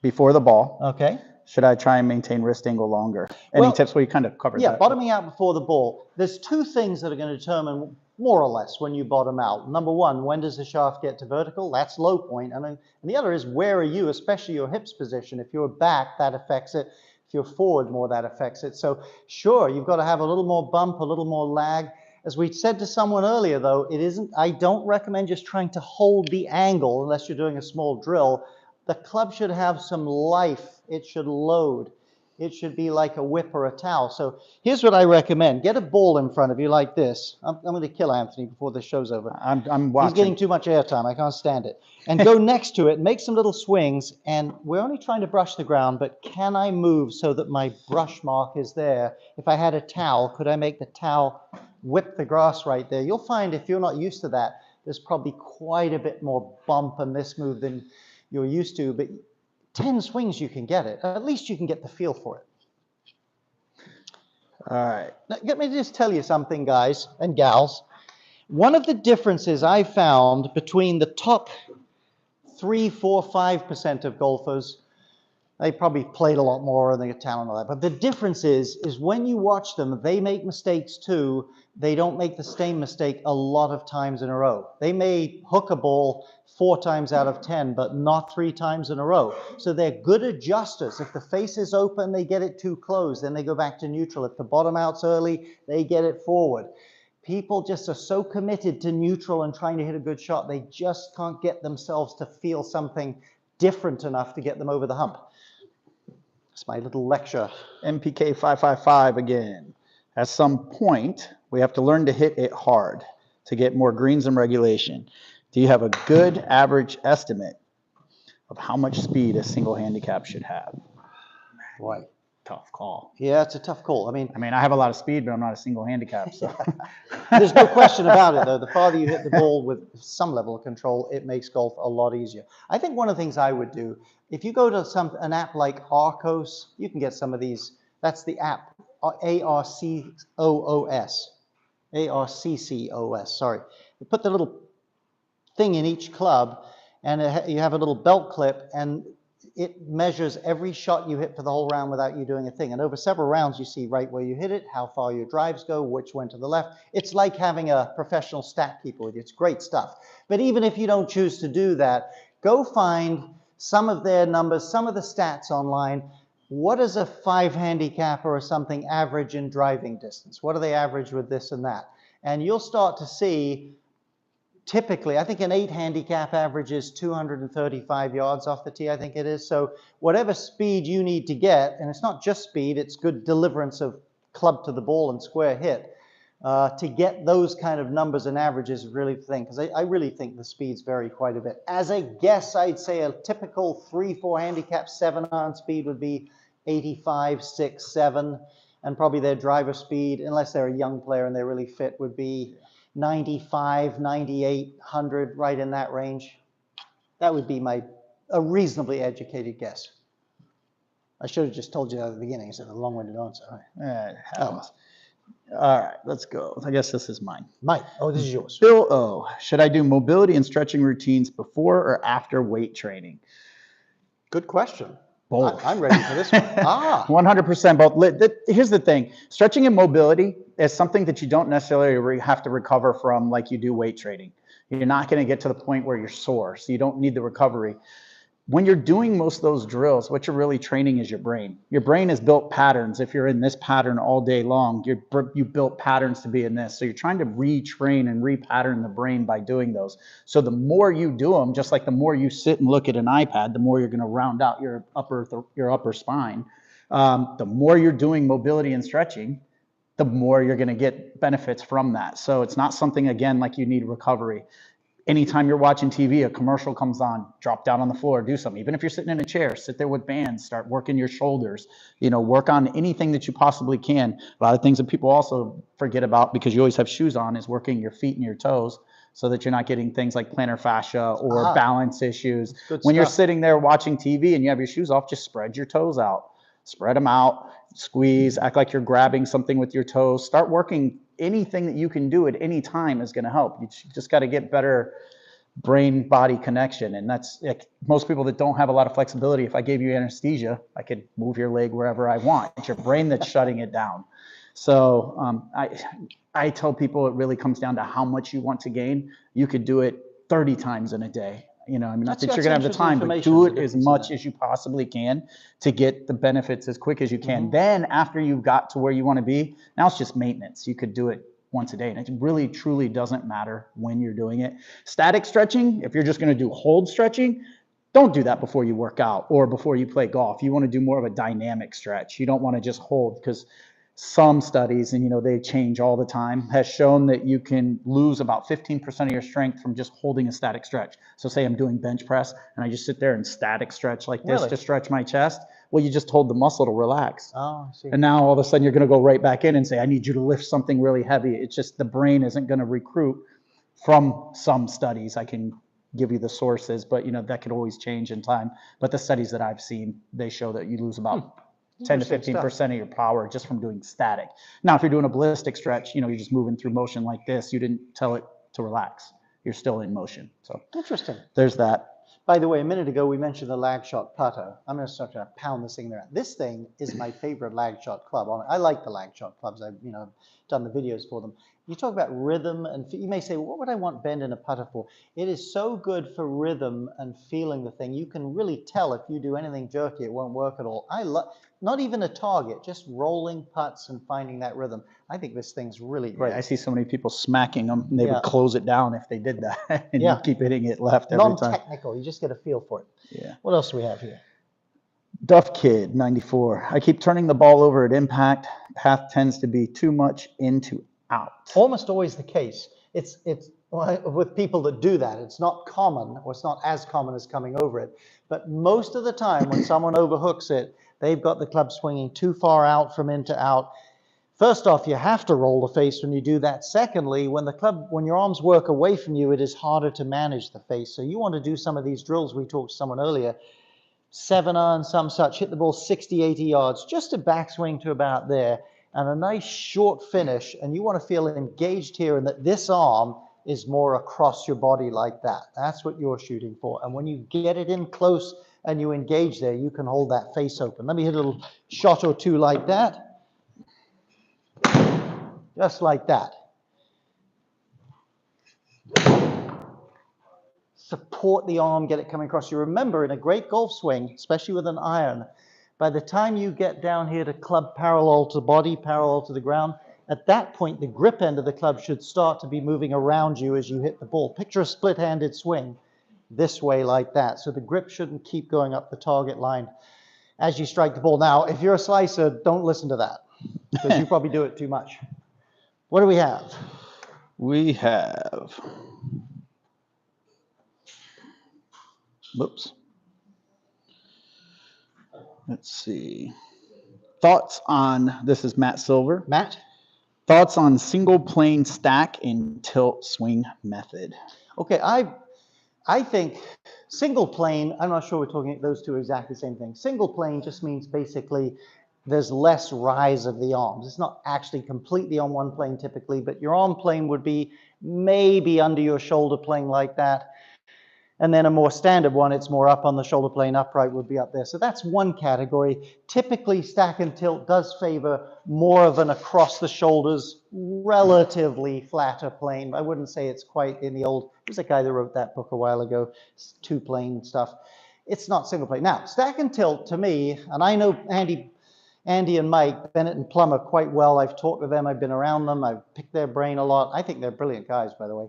before the ball. Okay. Should I try and maintain wrist angle longer? Any Well, tips? Well, you kind of covered Yeah, that. bottoming out before the ball. There's two things that are going to determine more or less when you bottom out. Number one, when does the shaft get to vertical? That's low point. And the other is, where are you, especially your hips position? If you're back, that affects it. If you're forward more, that affects it. So sure, you've got to have a little more bump, a little more lag. As we said to someone earlier, though, I don't recommend just trying to hold the angle unless you're doing a small drill. The club should have some life. It should load. It should be like a whip or a towel. So here's what I recommend. Get a ball in front of you like this. I'm going to kill Anthony before this show's over. I'm watching. He's getting too much airtime. I can't stand it. And go next to it, make some little swings. And we're only trying to brush the ground, but can I move so that my brush mark is there? If I had a towel, could I make the towel whip the grass right there? You'll find if you're not used to that, there's probably quite a bit more bump in this move than you're used to. But 10 swings, you can get it. At least you can get the feel for it. All right. Now, let me just tell you something, guys and gals. One of the differences I found between the top 3, 4, 5% of golfers, they probably played a lot more and they got talent and all that, but the difference is when you watch them, they make mistakes too. They don't make the same mistake a lot of times in a row. They may hook a ball 4 times out of 10, but not 3 times in a row. So they're good adjusters. If the face is open, they get it too close, then they go back to neutral. If the bottom out's early, they get it forward. People just are so committed to neutral and trying to hit a good shot, they just can't get themselves to feel something different enough to get them over the hump. It's my little lecture. MPK 555 again. At some point, we have to learn to hit it hard to get more greens and regulation. Do you have a good average estimate of how much speed a single handicap should have? Boy. Tough call. Yeah, it's a tough call. I mean, I have a lot of speed, but I'm not a single handicap. So there's no question about it, though. The farther you hit the ball with some level of control, it makes golf a lot easier. I think one of the things I would do, if you go to an app like Arccos, you can get some of these. That's the app ARCCOOS. ARCCOS, sorry. You put the little thing in each club, and you have a little belt clip, and it measures every shot you hit for the whole round without you doing a thing. And over several rounds, you see right where you hit it, how far your drives go, which went to the left. It's like having a professional stat keeper with you. It's great stuff. But even if you don't choose to do that, go find some of their numbers, some of the stats online. What does a 5 handicapper or something average in driving distance? What do they average with this and that? And you'll start to see, typically, I think an 8 handicap averages 235 yards off the tee, I think it is. So whatever speed you need to get, and it's not just speed, it's good deliverance of club to the ball and square hit, to get those kind of numbers and averages is really the thing, because I really think the speeds vary quite a bit. As a guess, I'd say a typical 3-4 handicap 7-iron speed would be 85, 6, 7, and probably their driver speed, unless they're a young player and they're really fit, would be 95, 98, 100, right in that range. That would be a reasonably educated guess. I should have just told you that at the beginning instead of a long-winded answer. All right, let's go. I guess this is mine. Mike, oh, this is yours. Bill O, should I do mobility and stretching routines before or after weight training? Good question. Both. I'm ready for this one. 100% both. Here's the thing. Stretching and mobility is something that you don't necessarily have to recover from like you do weight training. You're not going to get to the point where you're sore, so you don't need the recovery. When you're doing most of those drills, what you're really training is your brain. Your brain has built patterns. If you're in this pattern all day long, you built patterns to be in this. So you're trying to retrain and repattern the brain by doing those. So the more you do them, just like the more you sit and look at an iPad, the more you're going to round out your upper spine. The more you're doing mobility and stretching, the more you're going to get benefits from that. So it's not something, again, like you need recovery. Anytime you're watching TV, a commercial comes on, drop down on the floor, do something. Even if you're sitting in a chair, sit there with bands, start working your shoulders, work on anything that you possibly can. A lot of things that people also forget about, because you always have shoes on, is working your feet and your toes so that you're not getting things like plantar fascia or balance issues. When you're sitting there watching TV and you have your shoes off, just spread your toes out. Spread them out, squeeze, act like you're grabbing something with your toes. Start working. Anything that you can do at any time is going to help. You just got to get better brain-body connection. And that's like most people that don't have a lot of flexibility. If I gave you anesthesia, I could move your leg wherever I want. It's your brain that's shutting it down. So I tell people it really comes down to how much you want to gain. You could do it 30 times in a day. Not that you're going to have the time, but do it as much as you possibly can to get the benefits as quick as you can. Then after you've got to where you want to be, now it's just maintenance. You could do it once a day, and it really, truly doesn't matter when you're doing it. Static stretching, if you're just going to do hold stretching, don't do that before you work out or before you play golf. You want to do more of a dynamic stretch. You don't want to just hold, because some studies, and they change all the time, has shown that you can lose about 15% of your strength from just holding a static stretch. So say I'm doing bench press and I just sit there and static stretch like this to stretch my chest. Well, you just told the muscle to relax. Oh, I see. And now all of a sudden you're going to go right back in and say, I need you to lift something really heavy. It's just the brain isn't going to recruit from some studies. I can give you the sources, but that could always change in time. But the studies that I've seen, they show that you lose about 10 to 15% of your power just from doing static. Now, if you're doing a ballistic stretch, you're just moving through motion like this. You didn't tell it to relax. You're still in motion. So interesting. There's that. By the way, a minute ago, we mentioned the lag shot putter. I'm going to start to pound this thing there. This thing is my favorite lag shot club. I like the lag shot clubs. I've done the videos for them. You talk about rhythm, and you may say, well, what would I want bend in a putter for? It is so good for rhythm and feeling the thing. You can really tell if you do anything jerky, it won't work at all. I love, not even a target, just rolling putts and finding that rhythm. I think this thing's really great. Right. I see so many people smacking them, and they would close it down if they did that, and you keep hitting it left every time. Non-technical, you just get a feel for it. Yeah. What else do we have here? Duff Kid, 94. I keep turning the ball over at impact. Path tends to be too much in to out. Almost always the case. It's with people that do that. It's not common, or it's not as common as coming over it. But most of the time when someone overhooks it, they've got the club swinging too far out from in to out. First off, you have to roll the face when you do that. Secondly, when your arms work away from you, it is harder to manage the face. So you want to do some of these drills. We talked to someone earlier, 7-iron, some such, hit the ball 60, 80 yards, just a backswing to about there. and a nice short finish, and you want to feel engaged here and that this arm is more across your body like that. That's what you're shooting for. And when you get it in close and you engage there, you can hold that face open. Let me hit a little shot or two like that. Just like that. Support the arm, get it coming across. You remember, in a great golf swing, especially with an iron, by the time you get down here to club parallel to body, parallel to the ground, at that point, the grip end of the club should start to be moving around you as you hit the ball. Picture a split-handed swing this way like that. So the grip shouldn't keep going up the target line as you strike the ball. Now, if you're a slicer, don't listen to that because you probably do it too much. What do we have? We have, whoops. Let's see. Thoughts on, this is Matt Silver. Matt? Thoughts on single plane stack and tilt swing method. Okay, I think single plane, I'm not sure we're talking those two are exactly the same thing. Single plane just means basically there's less rise of the arms. It's not actually completely on one plane typically, but your arm plane would be maybe under your shoulder plane like that. And then a more standard one, it's more up on the shoulder plane, upright would be up there. So that's one category. Typically, stack and tilt does favor more of an across the shoulders, relatively flatter plane. I wouldn't say it's quite in the old, there's a guy that wrote that book a while ago, two plane stuff. It's not single plane. Now, stack and tilt to me, and I know Andy and Mike, Bennett and Plummer quite well. I've talked with them, I've been around them, I've picked their brain a lot. I think they're brilliant guys, by the way.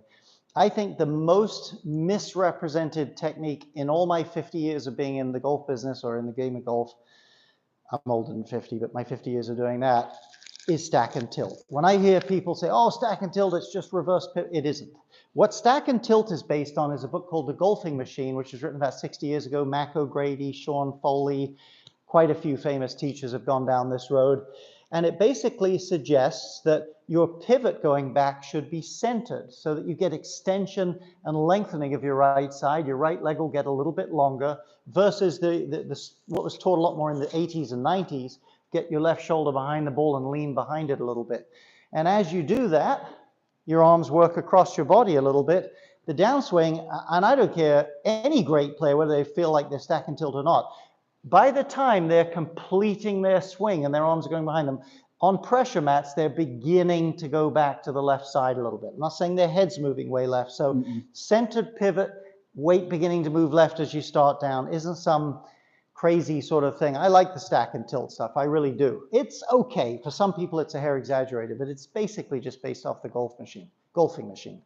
I think the most misrepresented technique in all my 50 years of being in the golf business or in the game of golf, I'm older than 50, but my 50 years of doing that, is stack and tilt. When I hear people say, oh, stack and tilt, it's just reverse pivot, it isn't. What stack and tilt is based on is a book called The Golfing Machine, which was written about 60 years ago. Mac O'Grady, Sean Foley, quite a few famous teachers have gone down this road. And it basically suggests that your pivot going back should be centered so that you get extension and lengthening of your right side. Your right leg will get a little bit longer versus what was taught a lot more in the 80s and 90s, get your left shoulder behind the ball and lean behind it a little bit. And as you do that, your arms work across your body a little bit. The downswing, and I don't care, any great player, whether they feel like they're stack and tilt or not, by the time they're completing their swing and their arms are going behind them, on pressure mats, they're beginning to go back to the left side a little bit. I'm not saying their head's moving way left. So centered pivot, weight beginning to move left as you start down isn't some crazy sort of thing. I like the stack and tilt stuff. I really do. It's okay. For some people, it's a hair exaggerated, but it's basically just based off the golfing machine.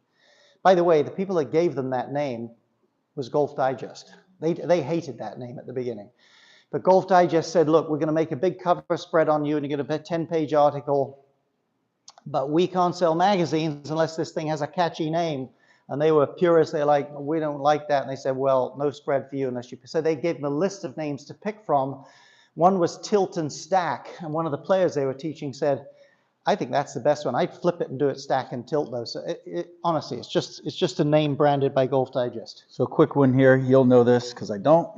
By the way, the people that gave them that name was Golf Digest. They hated that name at the beginning. But Golf Digest said, look, we're going to make a big cover spread on you and you're going to get a 10-page article, but we can't sell magazines unless this thing has a catchy name. And they were purists. They're like, we don't like that. And they said, well, no spread for you unless you... So they gave them a list of names to pick from. One was Tilt and Stack. And one of the players they were teaching said, I think that's the best one. I'd flip it and do it stack and tilt though. So honestly, it's just a name branded by Golf Digest. So quick one here, you'll know this because I don't.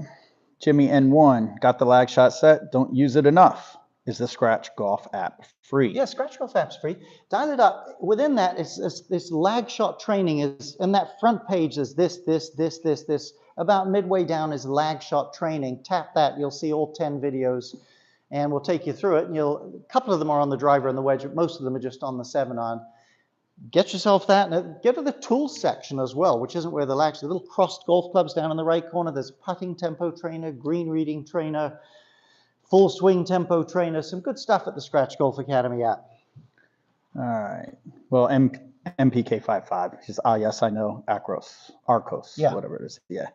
Jimmy N1, got the lag shot set, don't use it enough. Is the Scratch Golf app free? Yeah, Scratch Golf app's free. Dial it up. Within that, this lag shot training is, in that front page is this. About midway down is lag shot training. Tap that, you'll see all 10 videos and we'll take you through it. And a couple of them are on the driver and the wedge, but most of them are just on the 7-iron. Get yourself that, and get to the tools section as well, which isn't where the lags, the little crossed golf clubs down in the right corner. There's a putting tempo trainer, green reading trainer, full swing tempo trainer, some good stuff at the Scratch Golf Academy app. All right. Well, MPK55, which is, yes, I know, Arcos, Yeah. whatever it is. Yeah.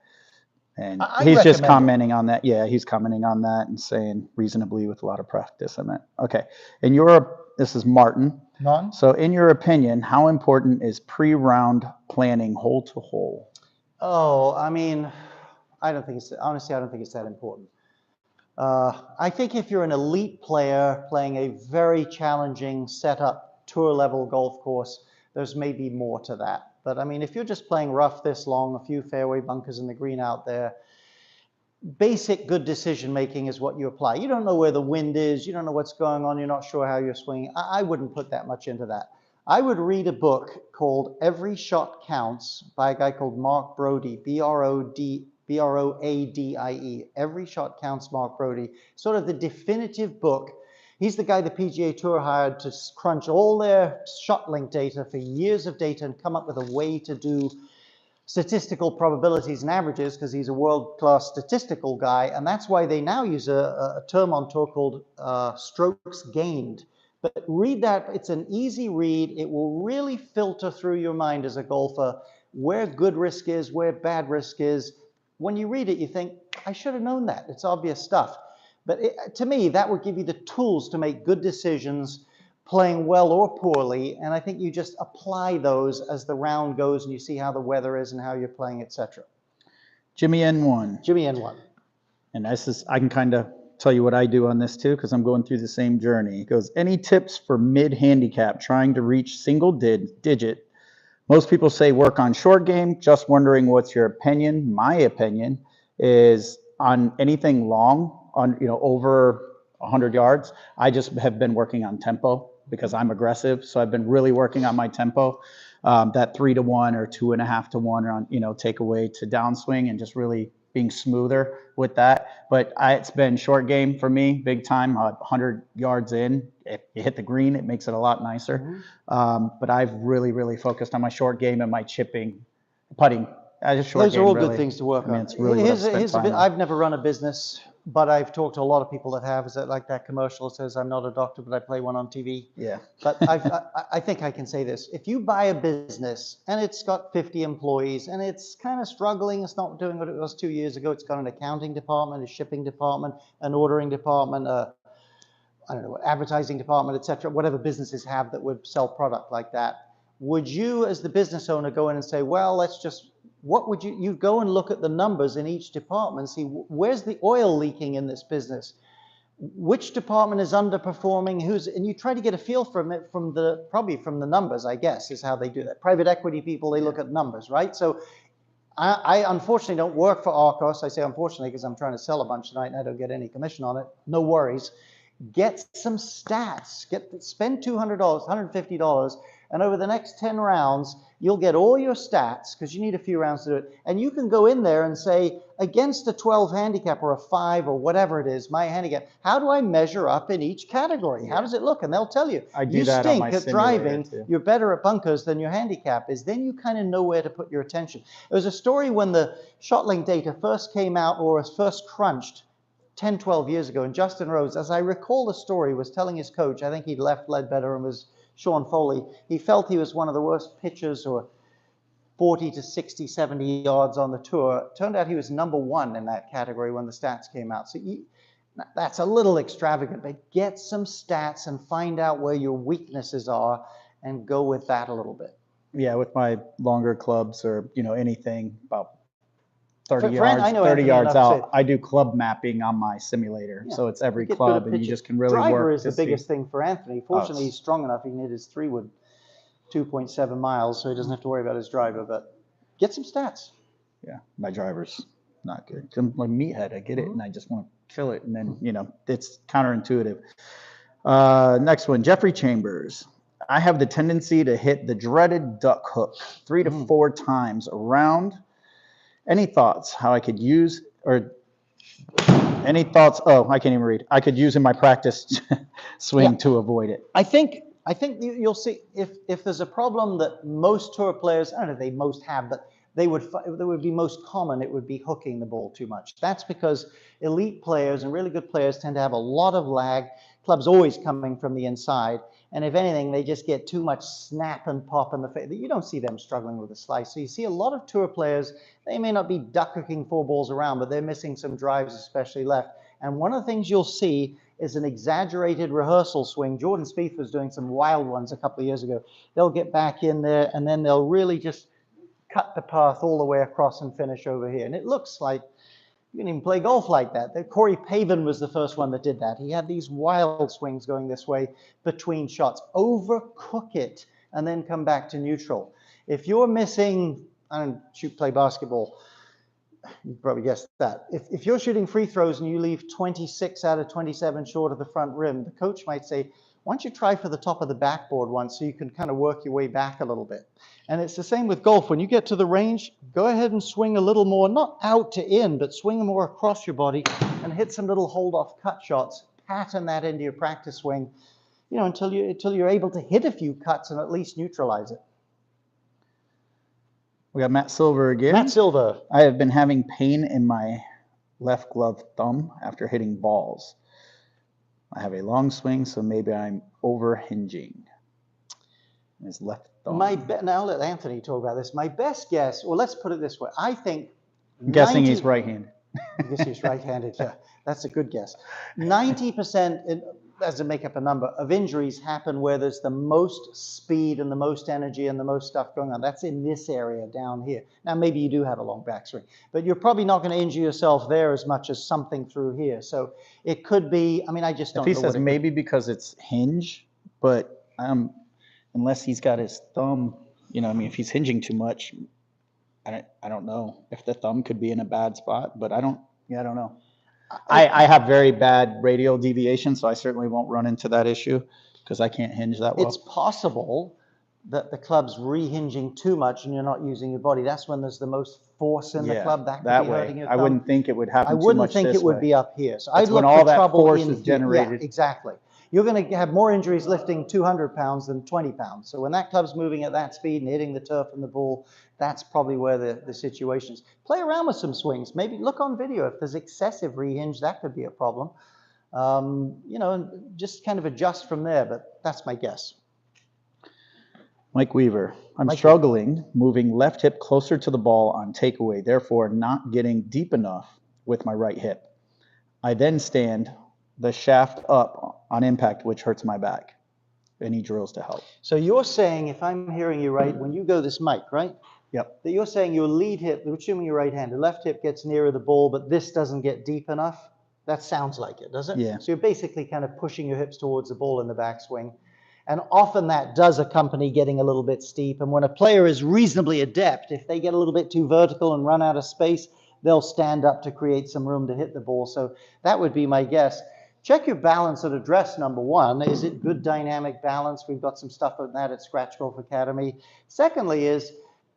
And I he's just recommend commenting on that. Yeah, he's commenting on that and saying reasonably with a lot of practice. I meant, okay. In Europe, this is Martin. None? So in your opinion, how important is pre-round planning hole to hole? Oh, I mean, honestly, I don't think it's that important. I think if you're an elite player playing a very challenging setup tour level golf course, there's maybe more to that. But I mean, if you're just playing rough this long, a few fairway bunkers in the green out there, basic good decision making is what you apply. You don't know where the wind is, you don't know what's going on, you're not sure how you're swinging. I wouldn't put that much into that. I would read a book called Every Shot Counts by a guy called Mark Brody, Broadie. Every Shot Counts, Mark Brody. Sort of the definitive book. He's the guy the PGA Tour hired to crunch all their shot link data for years of data and come up with a way to do statistical probabilities and averages, because he's a world-class statistical guy, and that's why they now use a term on tour called strokes gained. But read that, it's an easy read. It will really filter through your mind as a golfer where good risk is, where bad risk is. When you read it, you think, I should have known that. It's obvious stuff. But to me, that would give you the tools to make good decisions, playing well or poorly, and I think you just apply those as the round goes and you see how the weather is and how you're playing, etc. Jimmy N1. Jimmy N1. And this is, I can kind of tell you what I do on this too, because I'm going through the same journey. He goes, any tips for mid-handicap trying to reach single digit? Most people say work on short game. Just wondering what's your opinion. My opinion is on anything long, on over 100 yards. I just have been working on tempo because I'm aggressive. So I've been really working on my tempo. That 3-to-1 or 2.5-to-1 on takeaway to downswing, and just really being smoother with that. But it's been short game for me, big time. 100 yards in, if you hit the green, it makes it a lot nicer. But I've really focused on my short game and my chipping, putting. Those are all good things to work on. It's really what I've spent time on. I've never run a business, but I've talked to a lot of people that have. Is that like that commercial that says, I'm not a doctor, but I play one on TV? Yeah. But I think I can say this. If you buy a business and it's got 50 employees and it's kind of struggling, it's not doing what it was 2 years ago, it's got an accounting department, a shipping department, an ordering department, I don't know, advertising department, etc., whatever businesses have that would sell product like that, would you as the business owner go in and say, well, let's just, what would you go and look at the numbers in each department, see where's the oil leaking in this business, which department is underperforming, and you try to get a feel from it probably from the numbers, I guess, is how they do that. Private equity people, they look at numbers, right? So I unfortunately don't work for Arcos. I say unfortunately because I'm trying to sell a bunch tonight and I don't get any commission on it. No worries. Get some stats. Spend $200, $150, and over the next 10 rounds, you'll get all your stats, because you need a few rounds to do it. And you can go in there and say, against a 12 handicap or a 5 or whatever it is, my handicap, how do I measure up in each category? How does it look? And they'll tell you. I do that on my You stink at driving, you're better at bunkers than your handicap is. Then you kind of know where to put your attention. There was a story when the ShotLink data first came out or was first crunched 10, 12 years ago, and Justin Rose, as I recall the story, was telling his coach, I think he'd left Ledbetter and was Sean Foley, he felt he was one of the worst pitchers, or 40 to 60, 70 yards on the tour. Turned out he was #1 in that category when the stats came out. So that's a little extravagant, but get some stats and find out where your weaknesses are and go with that a little bit. Yeah, with my longer clubs or anything about 30 Anthony yards out. I do club mapping on my simulator. Yeah. So it's every club, and you just can really work. Driver is the biggest thing for Anthony. Fortunately, he's strong enough. He can hit his 3-wood 2.7 miles, so he doesn't have to worry about his driver. But get some stats. Yeah, my driver's not good. I'm like meathead. I get it, and I just want to kill it. And then, it's counterintuitive. Next one, Jeffrey Chambers. I have the tendency to hit the dreaded duck hook 3 to 4 times around. Any thoughts how I could use, or any thoughts? Oh, I can't even read. I could use in my practice swing to avoid it. I think you'll see if there's a problem that most tour players, I don't know if they most have, but they would be most common, it would be hooking the ball too much. That's because elite players and really good players tend to have a lot of lag. Club's always coming from the inside. And if anything, they just get too much snap and pop in the face. You don't see them struggling with a slice. So you see a lot of tour players, they may not be duck hooking 4 balls around, but they're missing some drives, especially left. And one of the things you'll see is an exaggerated rehearsal swing. Jordan Spieth was doing some wild ones a couple of years ago. They'll get back in there, and then they'll really just cut the path all the way across and finish over here. And it looks like you can even play golf like that. Corey Pavin was the first one that did that. He had these wild swings going this way between shots. Overcook it and then come back to neutral. If you're missing, play basketball, you probably guessed that. If you're shooting free throws and you leave 26 out of 27 short of the front rim, the coach might say, why don't you try for the top of the backboard once so you can kind of work your way back a little bit. And it's the same with golf. When you get to the range, go ahead and swing a little more, not out to in, but swing more across your body and hit some little hold-off cut shots. Pattern that into your practice swing, until you're able to hit a few cuts and at least neutralize it. We got Matt Silver again. Matt Silver. I have been having pain in my left glove thumb after hitting balls. I have a long swing, so maybe I'm overhinging. His left thumb. Now I'll let Anthony talk about this. My best guess, well, let's put it this way. I think I'm guessing he's right-handed. I guess he's right-handed, yeah. That's a good guess. 90%, as to make up a number, of injuries happen where there's the most speed and the most energy and the most stuff going on. That's in this area down here. Now, maybe you do have a long backswing, but you're probably not going to injure yourself there as much as something through here. So it could be, I just don't know. If he says maybe because it's hinge, but unless he's got his thumb, if he's hinging too much, I don't know if the thumb could be in a bad spot, but I don't know. I have very bad radial deviation, so I certainly won't run into that issue because I can't hinge that well. It's possible that the club's rehinging too much and you're not using your body. That's when there's the most force in the club. That could be hurting your thumb. I wouldn't think it would happen too much. I wouldn't think it would be up here. So I'd look when all for that trouble force in is generated. Yeah, exactly. You're going to have more injuries lifting 200 pounds than 20 pounds. So when that club's moving at that speed and hitting the turf and the ball, that's probably where the situation is. Play around with some swings. Maybe look on video. If there's excessive rehinge, that could be a problem. And just kind of adjust from there, but that's my guess. Mike Weaver, I'm struggling moving left hip closer to the ball on takeaway, therefore not getting deep enough with my right hip. I then stand the shaft up on impact, which hurts my back. Any drills to help? So you're saying, if I'm hearing you right, when you go this mic, right? Yep. That you're saying your lead hip, assuming you're right-handed, left hip gets nearer the ball, but this doesn't get deep enough? That sounds like it, does it? Yeah. So you're basically kind of pushing your hips towards the ball in the backswing. And often that does accompany getting a little bit steep. And when a player is reasonably adept, if they get a little bit too vertical and run out of space, they'll stand up to create some room to hit the ball. So that would be my guess. Check your balance at address, number one. Is it good dynamic balance? We've got some stuff on that at Scratch Golf Academy. Secondly is,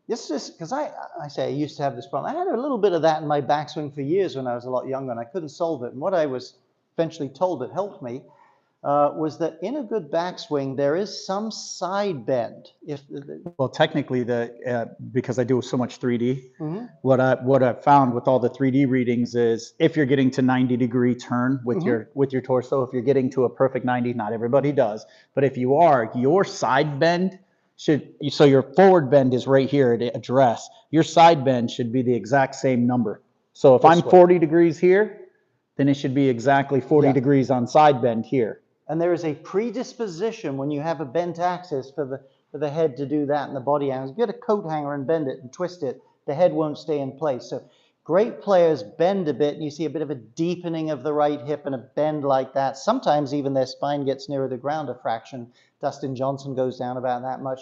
this is because I used to have this problem. I had a little bit of that in my backswing for years when I was a lot younger, and I couldn't solve it. And what I was eventually told that helped me was that in a good backswing, there is some side bend. Well, technically, because I do so much 3D, what I've found with all the 3D readings is if you're getting to 90-degree turn with your torso, if you're getting to a perfect 90, not everybody does, but if you are, your side bend so your forward bend is right here at address. Your side bend should be the exact same number. So if I'm 40 degrees here, then it should be exactly 40 degrees on side bend here. And there is a predisposition when you have a bent axis for the head to do that and the body angles. If you get a coat hanger and bend it and twist it, the head won't stay in place. So great players bend a bit and you see a bit of a deepening of the right hip and a bend like that. Sometimes even their spine gets nearer the ground a fraction. Dustin Johnson goes down about that much.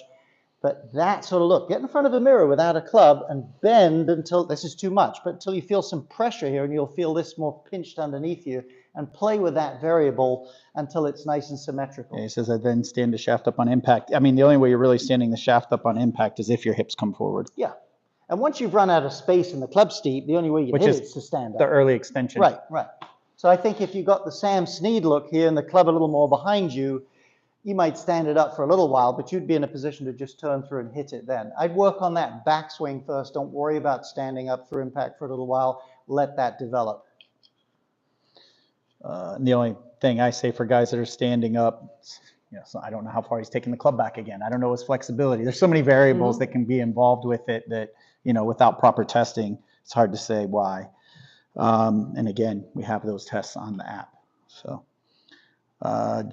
But that sort of look, get in front of a mirror without a club and bend until, this is too much, but until you feel some pressure here and you'll feel this more pinched underneath you, and play with that variable until it's nice and symmetrical. Yeah, he says I then stand the shaft up on impact. I mean, the only way you're really standing the shaft up on impact is if your hips come forward. Yeah. And once you've run out of space in the club steep, the only way you can hit it is to stand up. The early extension. Right. So I think if you got the Sam Snead look here and the club a little more behind you, you might stand it up for a little while, but you'd be in a position to just turn through and hit it then. I'd work on that backswing first. Don't worry about standing up for impact for a little while. Let that develop. And the only thing I say for guys that are standing up, so I don't know how far he's taking the club back again. I don't know his flexibility. There's so many variables that can be involved with it that, without proper testing, it's hard to say why. And again, we have those tests on the app. So,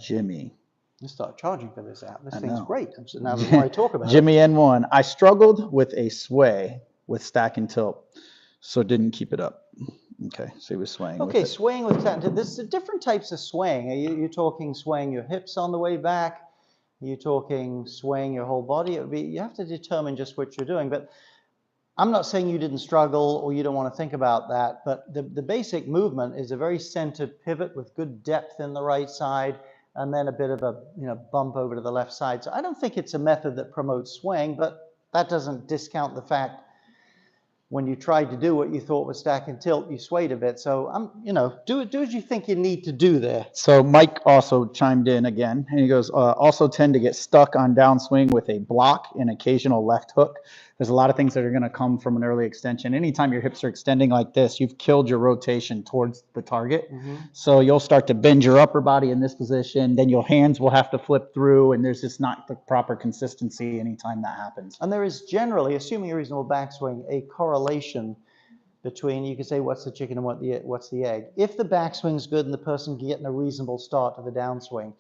Jimmy. You start charging for this app. This thing's great. So now the more I talk about Jimmy N1. I struggled with a sway with stack and tilt, so didn't keep it up. Okay, so he was swaying. Okay, with swaying with stack and tilt. There's different types of swaying. Are you talking swaying your hips on the way back? Are you talking swaying your whole body? You have to determine just what you're doing. But I'm not saying you didn't struggle or you don't want to think about that, but the basic movement is a very centered pivot with good depth in the right side, and then a bit of a bump over to the left side. So I don't think it's a method that promotes swing, but that doesn't discount the fact when you tried to do what you thought was stack and tilt, you swayed a bit. So do as you think you need to do there. So Mike also chimed in again, and he goes, also tend to get stuck on downswing with a block and occasional left hook. There's a lot of things that are going to come from an early extension. Anytime your hips are extending like this, you've killed your rotation towards the target. So you'll start to bend your upper body in this position, then your hands will have to flip through, and there's just not the proper consistency anytime that happens. And there is generally, assuming a reasonable backswing, a correlation between, you could say, what's the chicken and what's the egg. If the backswing's good and the person can get in a reasonable start to the downswing,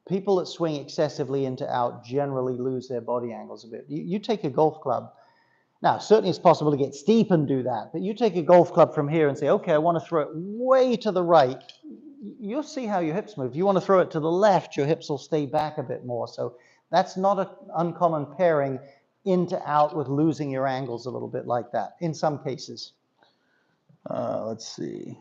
people that swing excessively into out generally lose their body angles a bit. You take a golf club. Now, certainly it's possible to get steep and do that, but you take a golf club from here and say, okay, I want to throw it way to the right. You'll see how your hips move. If you want to throw it to the left, your hips will stay back a bit more. So that's not an uncommon pairing, into out, with losing your angles a little bit like that in some cases. Let's see.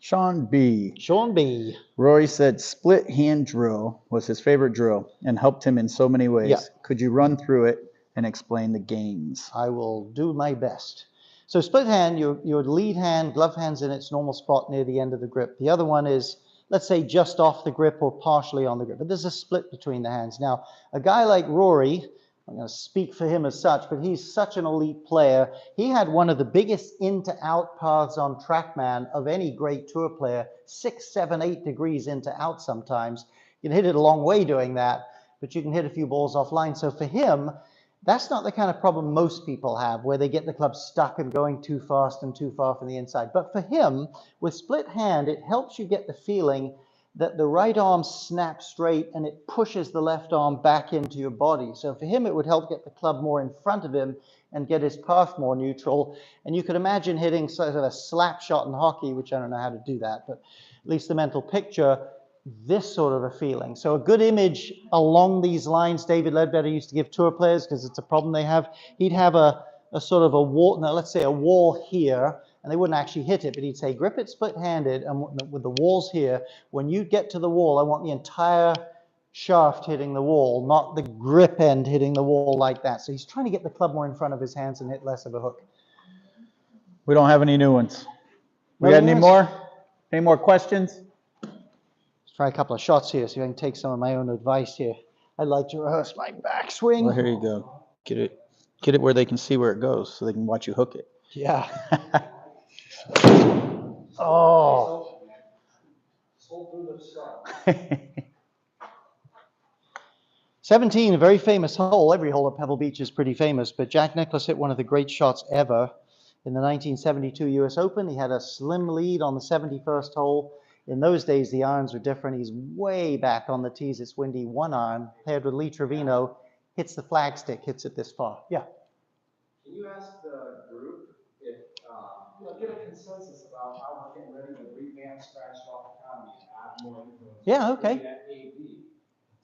Sean B. Rory said split hand drill was his favorite drill and helped him in so many ways. Yeah. Could you run through it and explain the gains? I will do my best. So split hand, your lead hand, glove hand's in its normal spot near the end of the grip. The other one is, let's say, just off the grip or partially on the grip, but there's a split between the hands. Now, a guy like Rory, I'm going to speak for him as such, but he's such an elite player. He had one of the biggest into-out paths on TrackMan of any great tour player, 6, 7, 8 degrees into out sometimes. You can hit it a long way doing that, but you can hit a few balls offline. So for him, that's not the kind of problem most people have, where they get the club stuck and going too fast and too far from the inside. But for him, with split hand, it helps you get the feeling that the right arm snaps straight and it pushes the left arm back into your body. So for him, it would help get the club more in front of him and get his path more neutral. And you could imagine hitting sort of a slap shot in hockey, which I don't know how to do that, but at least the mental picture, this sort of a feeling. So a good image along these lines, David Ledbetter used to give tour players, because it's a problem they have. He'd have a sort of a wall, now let's say a wall here, and they wouldn't actually hit it, but he'd say, grip it split-handed, and with the walls here, when you get to the wall, I want the entire shaft hitting the wall, not the grip end hitting the wall like that. So he's trying to get the club more in front of his hands and hit less of a hook. We don't have any new ones. We No got any new more? Any more questions? Let's try a couple of shots here, so I can take some of my own advice here. I like to rehearse my backswing. Well, here you go. Get it where they can see where it goes, so they can watch you hook it. Yeah. Oh. Hold through the start. 17, a very famous hole. Every hole at Pebble Beach is pretty famous, but Jack Nicklaus hit one of the great shots ever in the 1972 US Open. He had a slim lead on the 71st hole. In those days, the irons were different. He's way back on the tees. It's windy, one iron, paired with Lee Trevino, hits the flagstick, hits it this far. Yeah. Can you ask the group if, get a consensus about how we're getting ready to revamp Scratch Golf Academy and add more influence? Yeah, okay. At AV.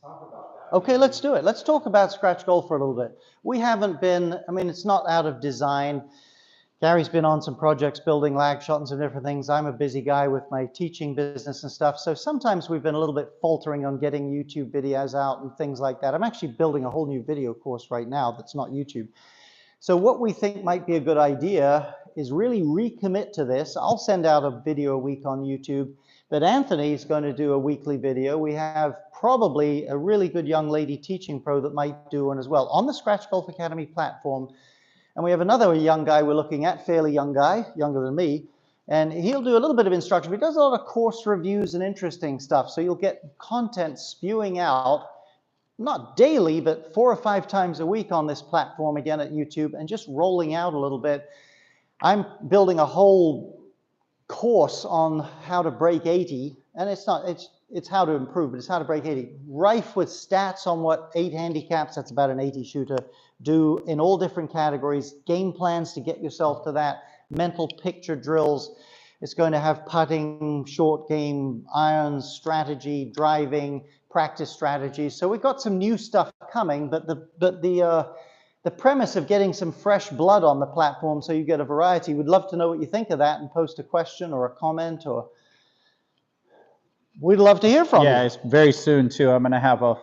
Talk about that. Okay, let's do it. Let's talk about scratch golf for a little bit. We haven't been, I mean, it's not out of design. Gary's been on some projects building lag shots and some different things. I'm a busy guy with my teaching business and stuff. So sometimes we've been a little bit faltering on getting YouTube videos out and things like that. I'm actually building a whole new video course right now that's not YouTube. So what we think might be a good idea is really recommit to this. I'll send out a video a week on YouTube, but Anthony's going to do a weekly video. We have probably a really good young lady teaching pro that might do one as well on the Scratch Golf Academy platform. And we have another young guy we're looking at, fairly young guy, younger than me, and he'll do a little bit of instruction, but he does a lot of course reviews and interesting stuff. So you'll get content spewing out, not daily, but 4 or 5 times a week on this platform again at YouTube, and just rolling out a little bit. I'm building a whole course on how to break 80, and it's how to improve, but it's how to break 80. Rife with stats on what 8 handicaps, that's about an 80 shooter, do in all different categories, game plans to get yourself to that, mental picture drills. It's going to have putting, short game, irons, strategy, driving, practice strategies. So we've got some new stuff coming, but the the premise of getting some fresh blood on the platform so you get a variety. We'd love to know what you think of that and post a question or a comment, or we'd love to hear from you. Yeah, it's very soon too. I'm gonna have a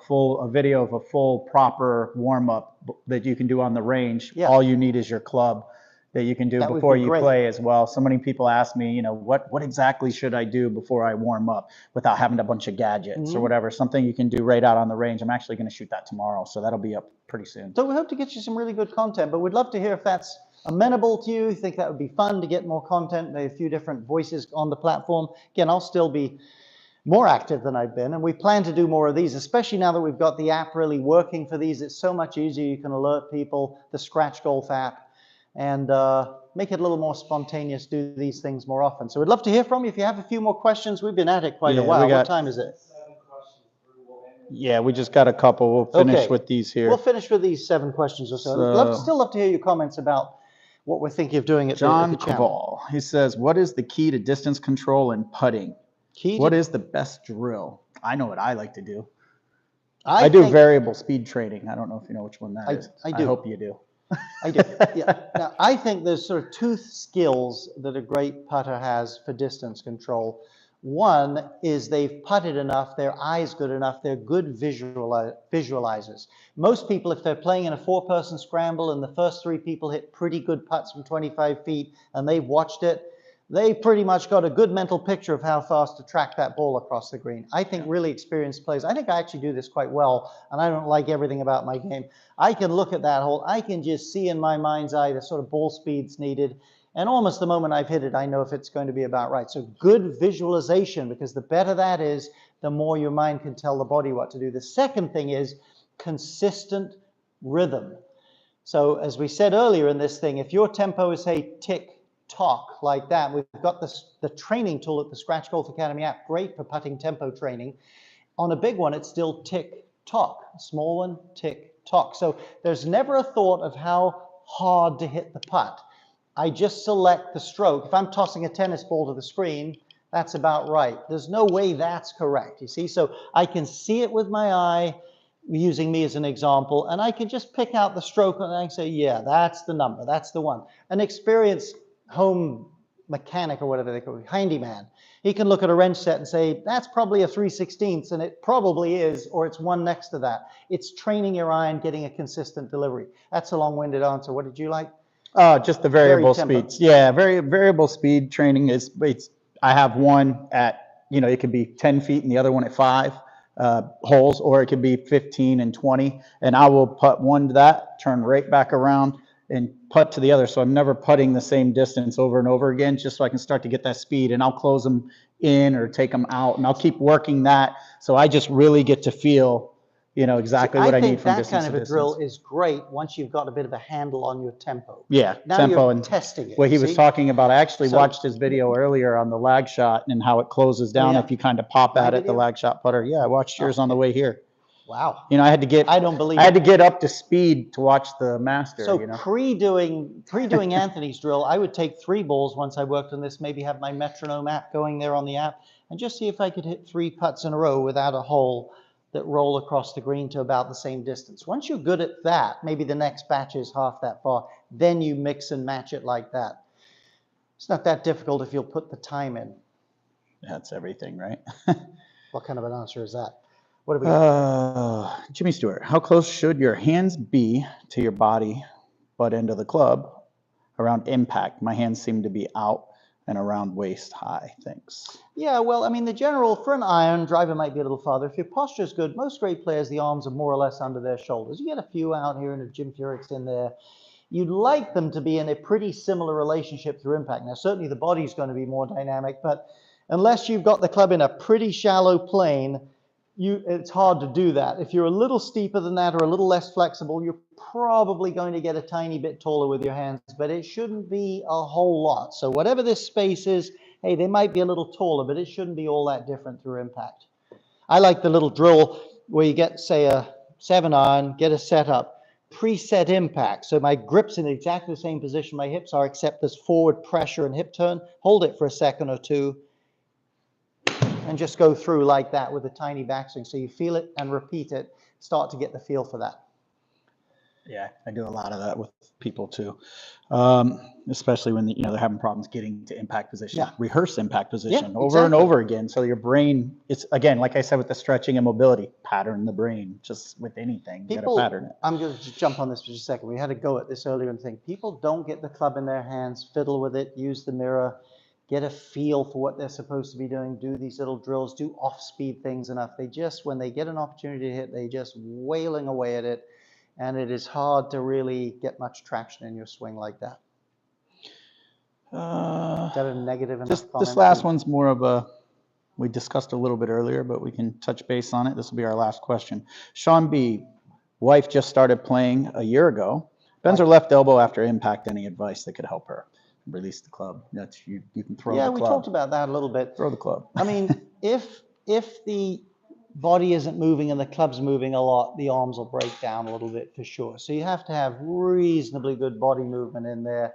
video of a full proper warm up that you can do on the range. Yeah. All you need is your club that you can do That would before be you great. play as well. So many people ask me, you know, what exactly should I do before I warm up without having a bunch of gadgets or whatever. Something you can do right out on the range. I'm actually gonna shoot that tomorrow, so that'll be up pretty soon. So we hope to get you some really good content, but we'd love to hear if that's amenable to you. You think that would be fun to get more content, maybe a few different voices on the platform. Again, I'll still be more active than I've been, and we plan to do more of these, especially now that we've got the app really working for these. It's so much easier. You can alert people, the Scratch Golf app, and make it a little more spontaneous, do these things more often. So we'd love to hear from you. If you have a few more questions, we've been at it quite a Yeah, while. we got- What time is it? 7 questions through, we'll end it. Yeah, we just got a couple. We'll finish Okay. with these here. We'll finish with these 7 questions or so. Still love to hear your comments about what we're thinking of doing at John the channel. Caval, he says, what is the key to distance control and putting? Key to- What is the best drill? I know what I like to do. I I do think- variable speed training. I don't know if you know which one that is. I do. I hope you do. I do, yeah. Now, I think there's sort of 2 skills that a great putter has for distance control. One is they've putted enough, their eye's good enough, they're good visualizers. Most people, if they're playing in a 4-person scramble and the first 3 people hit pretty good putts from 25 feet and they've watched it, they pretty much got a good mental picture of how fast to track that ball across the green. I think really experienced players, I think I actually do this quite well, and I don't like everything about my game. I can look at that hole, I can just see in my mind's eye the sort of ball speeds needed, and almost the moment I've hit it, I know if it's going to be about right. So good visualization, because the better that is, the more your mind can tell the body what to do. The second thing is consistent rhythm. So as we said earlier in this thing, if your tempo is, say, tick, tock, like that, we've got the training tool at the Scratch Golf Academy app, great for putting tempo training. On a big one, it's still tick, tock. A small one, tick, tock. So there's never a thought of how hard to hit the putt. I just select the stroke. If I'm tossing a tennis ball to the screen, that's about right. There's no way that's correct, you see? So I can see it with my eye, using me as an example, and I can just pick out the stroke and I can say, yeah, that's the number, that's the one. An experienced home mechanic or whatever they call it, handyman, he can look at a wrench set and say, that's probably a 3/16, and it probably is, or it's one next to that. It's training your eye and getting a consistent delivery. That's a long-winded answer. What did you like? Just the variable tempo. speeds. Yeah, variable speed training I have one at, you know, it could be 10 feet and the other one at 5 holes, or it could be 15 and 20. And I will putt one to that, turn right back around and putt to the other. So I'm never putting the same distance over and over again, just so I can start to get that speed, and I'll close them in or take them out, and I'll keep working that. So I just really get to feel, you know, exactly what I need from distance to distance. I think that kind of a drill is great once you've got a bit of a handle on your tempo. Yeah, Now tempo you're and testing it. what he was see? talking about. I actually So- watched his video earlier on the lag shot and how it closes down yeah. if you kind of pop My at it, the video? lag shot putter. Yeah, I watched yours on the way here. Wow. You know, I had to get I don't believe I had it. to get up to speed to watch the master, So you know. pre-doing Anthony's drill, I would take 3 balls once I worked on this, maybe have my metronome app going there on the app, and just see if I could hit 3 putts in a row without a hole that roll across the green to about the same distance. Once you're good at that, maybe the next batch is half that far, then you mix and match it like that. It's not that difficult if you'll put the time in. That's everything, right? What kind of an answer is that? What do we got? Jimmy Stewart, how close should your hands be to your body butt end of the club around impact? My hands seem to be out and around waist high. Thanks. Yeah, well, I mean, the general, for an iron, driver might be a little farther. If your posture is good, most great players, the arms are more or less under their shoulders. You get a few out here, and if Jim Furyk's in there, you'd like them to be in a pretty similar relationship through impact. Now, certainly the body's going to be more dynamic, but unless you've got the club in a pretty shallow plane, it's hard to do that. If you're a little steeper than that or a little less flexible, you're probably going to get a tiny bit taller with your hands, but it shouldn't be a whole lot. So whatever this space is, hey, they might be a little taller, but it shouldn't be all that different through impact. I like the little drill where you get, say, a 7-iron, get a setup, preset impact. So my grip's in exactly the same position my hips are, except there's forward pressure and hip turn. Hold it for a second or two, and just go through like that with a tiny backswing. So you feel it and repeat it, start to get the feel for that. Yeah, I do a lot of that with people too. Especially when, they're having problems getting to impact position. Yeah. Rehearse impact position Yeah, over and exactly. over again. So your brain, it's again, like I said, with the stretching and mobility, pattern the brain, just with anything, you got to People, pattern it. I'm going to just jump on this for just a second. We had to go at this earlier and think, people don't get the club in their hands, fiddle with it, use the mirror, get a feel for what they're supposed to be doing, do these little drills, do off-speed things enough. They just, when they get an opportunity to hit, they just wailing away at it. And it is hard to really get much traction in your swing like that. Is that a negative enough comment? This last one's more of a, we discussed a little bit earlier, but we can touch base on it. This will be our last question. Sean B., wife just started playing a year ago. Bends her left elbow after impact. Any advice that could help her release the club? That's you can throw the club. Yeah, we talked about that a little bit. Throw the club. I mean, if the body isn't moving and the club's moving a lot, the arms will break down a little bit for sure. So you have to have reasonably good body movement in there.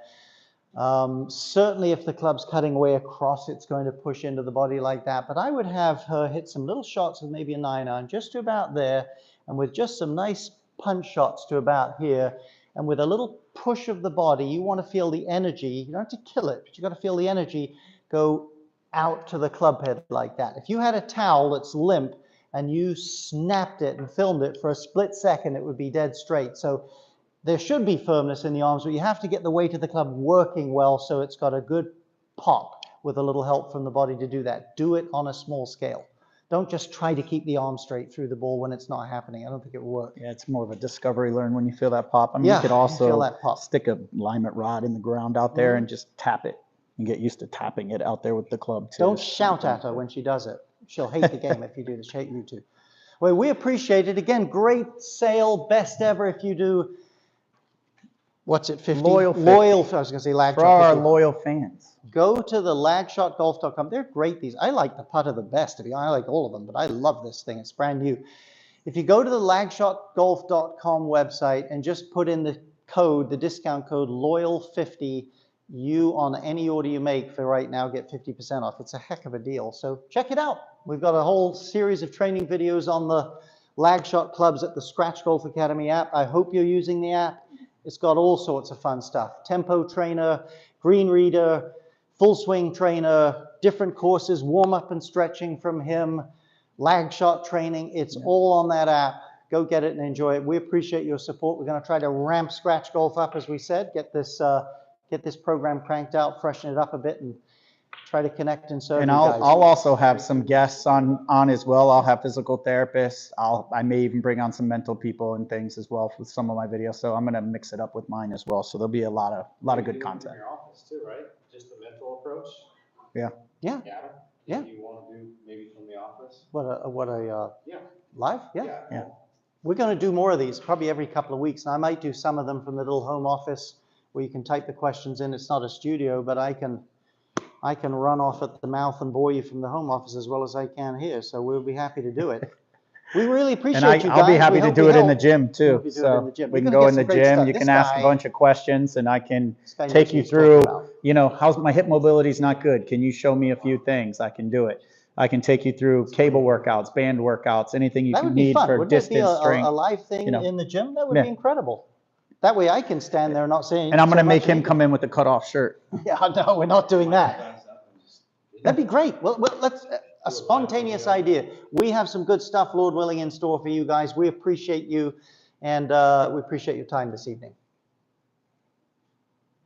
Certainly if the club's cutting way across, it's going to push into the body like that. But I would have her hit some little shots with maybe a 9-iron just to about there, and with just some nice punch shots to about here. And with a little push of the body, you want to feel the energy. You don't have to kill it, but you got to feel the energy go out to the club head like that. If you had a towel that's limp and you snapped it and filmed it for a split second, it would be dead straight. So there should be firmness in the arms, but you have to get the weight of the club working well so it's got a good pop with a little help from the body to do that. Do it on a small scale. Don't just try to keep the arm straight through the ball when it's not happening. I don't think it will work. Yeah, it's more of a discovery learn when you feel that pop. I mean, Yeah, you could you also feel that pop. stick a alignment rod in the ground out there and just tap it and get used to tapping it out there with the club too. Don't shout at her when she does it. She'll hate the game if you do this. She'll hate you too. Well, we appreciate it. Again, great sale, best ever if you do, what's it, 50? Loyal 50. I was going to say lag For shot our 50. loyal fans. Go to the lagshotgolf.com. They're great, these. I like the putter the best, to be honest. I like all of them, but I love this thing. It's brand new. If you go to the lagshotgolf.com website and just put in the code, the discount code LOYAL50, you on any order you make for right now get 50% off. It's a heck of a deal. So check it out. We've got a whole series of training videos on the Lagshot clubs at the Scratch Golf Academy app. I hope you're using the app. It's got all sorts of fun stuff. Tempo trainer, green reader, full swing trainer, different courses, warm up and stretching from him, lag shot training. It's all on that app. Go get it and enjoy it. We appreciate your support. We're going to try to ramp Scratch Golf up, as we said, get this program cranked out, freshen it up a bit, and try to connect and serve And you guys. I'll also have some guests on as well. I'll have physical therapists. I may even bring on some mental people and things as well for some of my videos. So I'm going to mix it up with mine as well. So there'll be a lot of good content. In your office too, right? Just the mental approach. Yeah. Yeah. Yeah. Yeah. If you want to do maybe from the office. Yeah. Yeah. Live? Yeah. We're going to do more of these, probably every couple of weeks. And I might do some of them from the little home office where you can type the questions in. It's not a studio, but I can run off at the mouth and bore you from the home office as well as I can here. So we'll be happy to do it. We really appreciate And you guys. I'll be happy We to hope do we it in the help. gym We'll too. be doing it in So the gym. we We're can gonna go get in the some great gym. stuff. You This can ask a guy- bunch of questions and I can guy knows take what you he's talking through, about. how's my hip mobility is not good. Can you show me a few things? I can do it. I can take you through cable workouts, band workouts, anything you That can would be need fun. for Wouldn't it be distance strength. a live thing you know. in the gym? That would Yeah. be incredible. That way I can stand there and not saying. And I'm going to make him come in with a cutoff shirt. Yeah, no, we're not doing that. That'd be great. Well, let's, a spontaneous idea. We have some good stuff, Lord willing, in store for you guys. We appreciate you, and we appreciate your time this evening.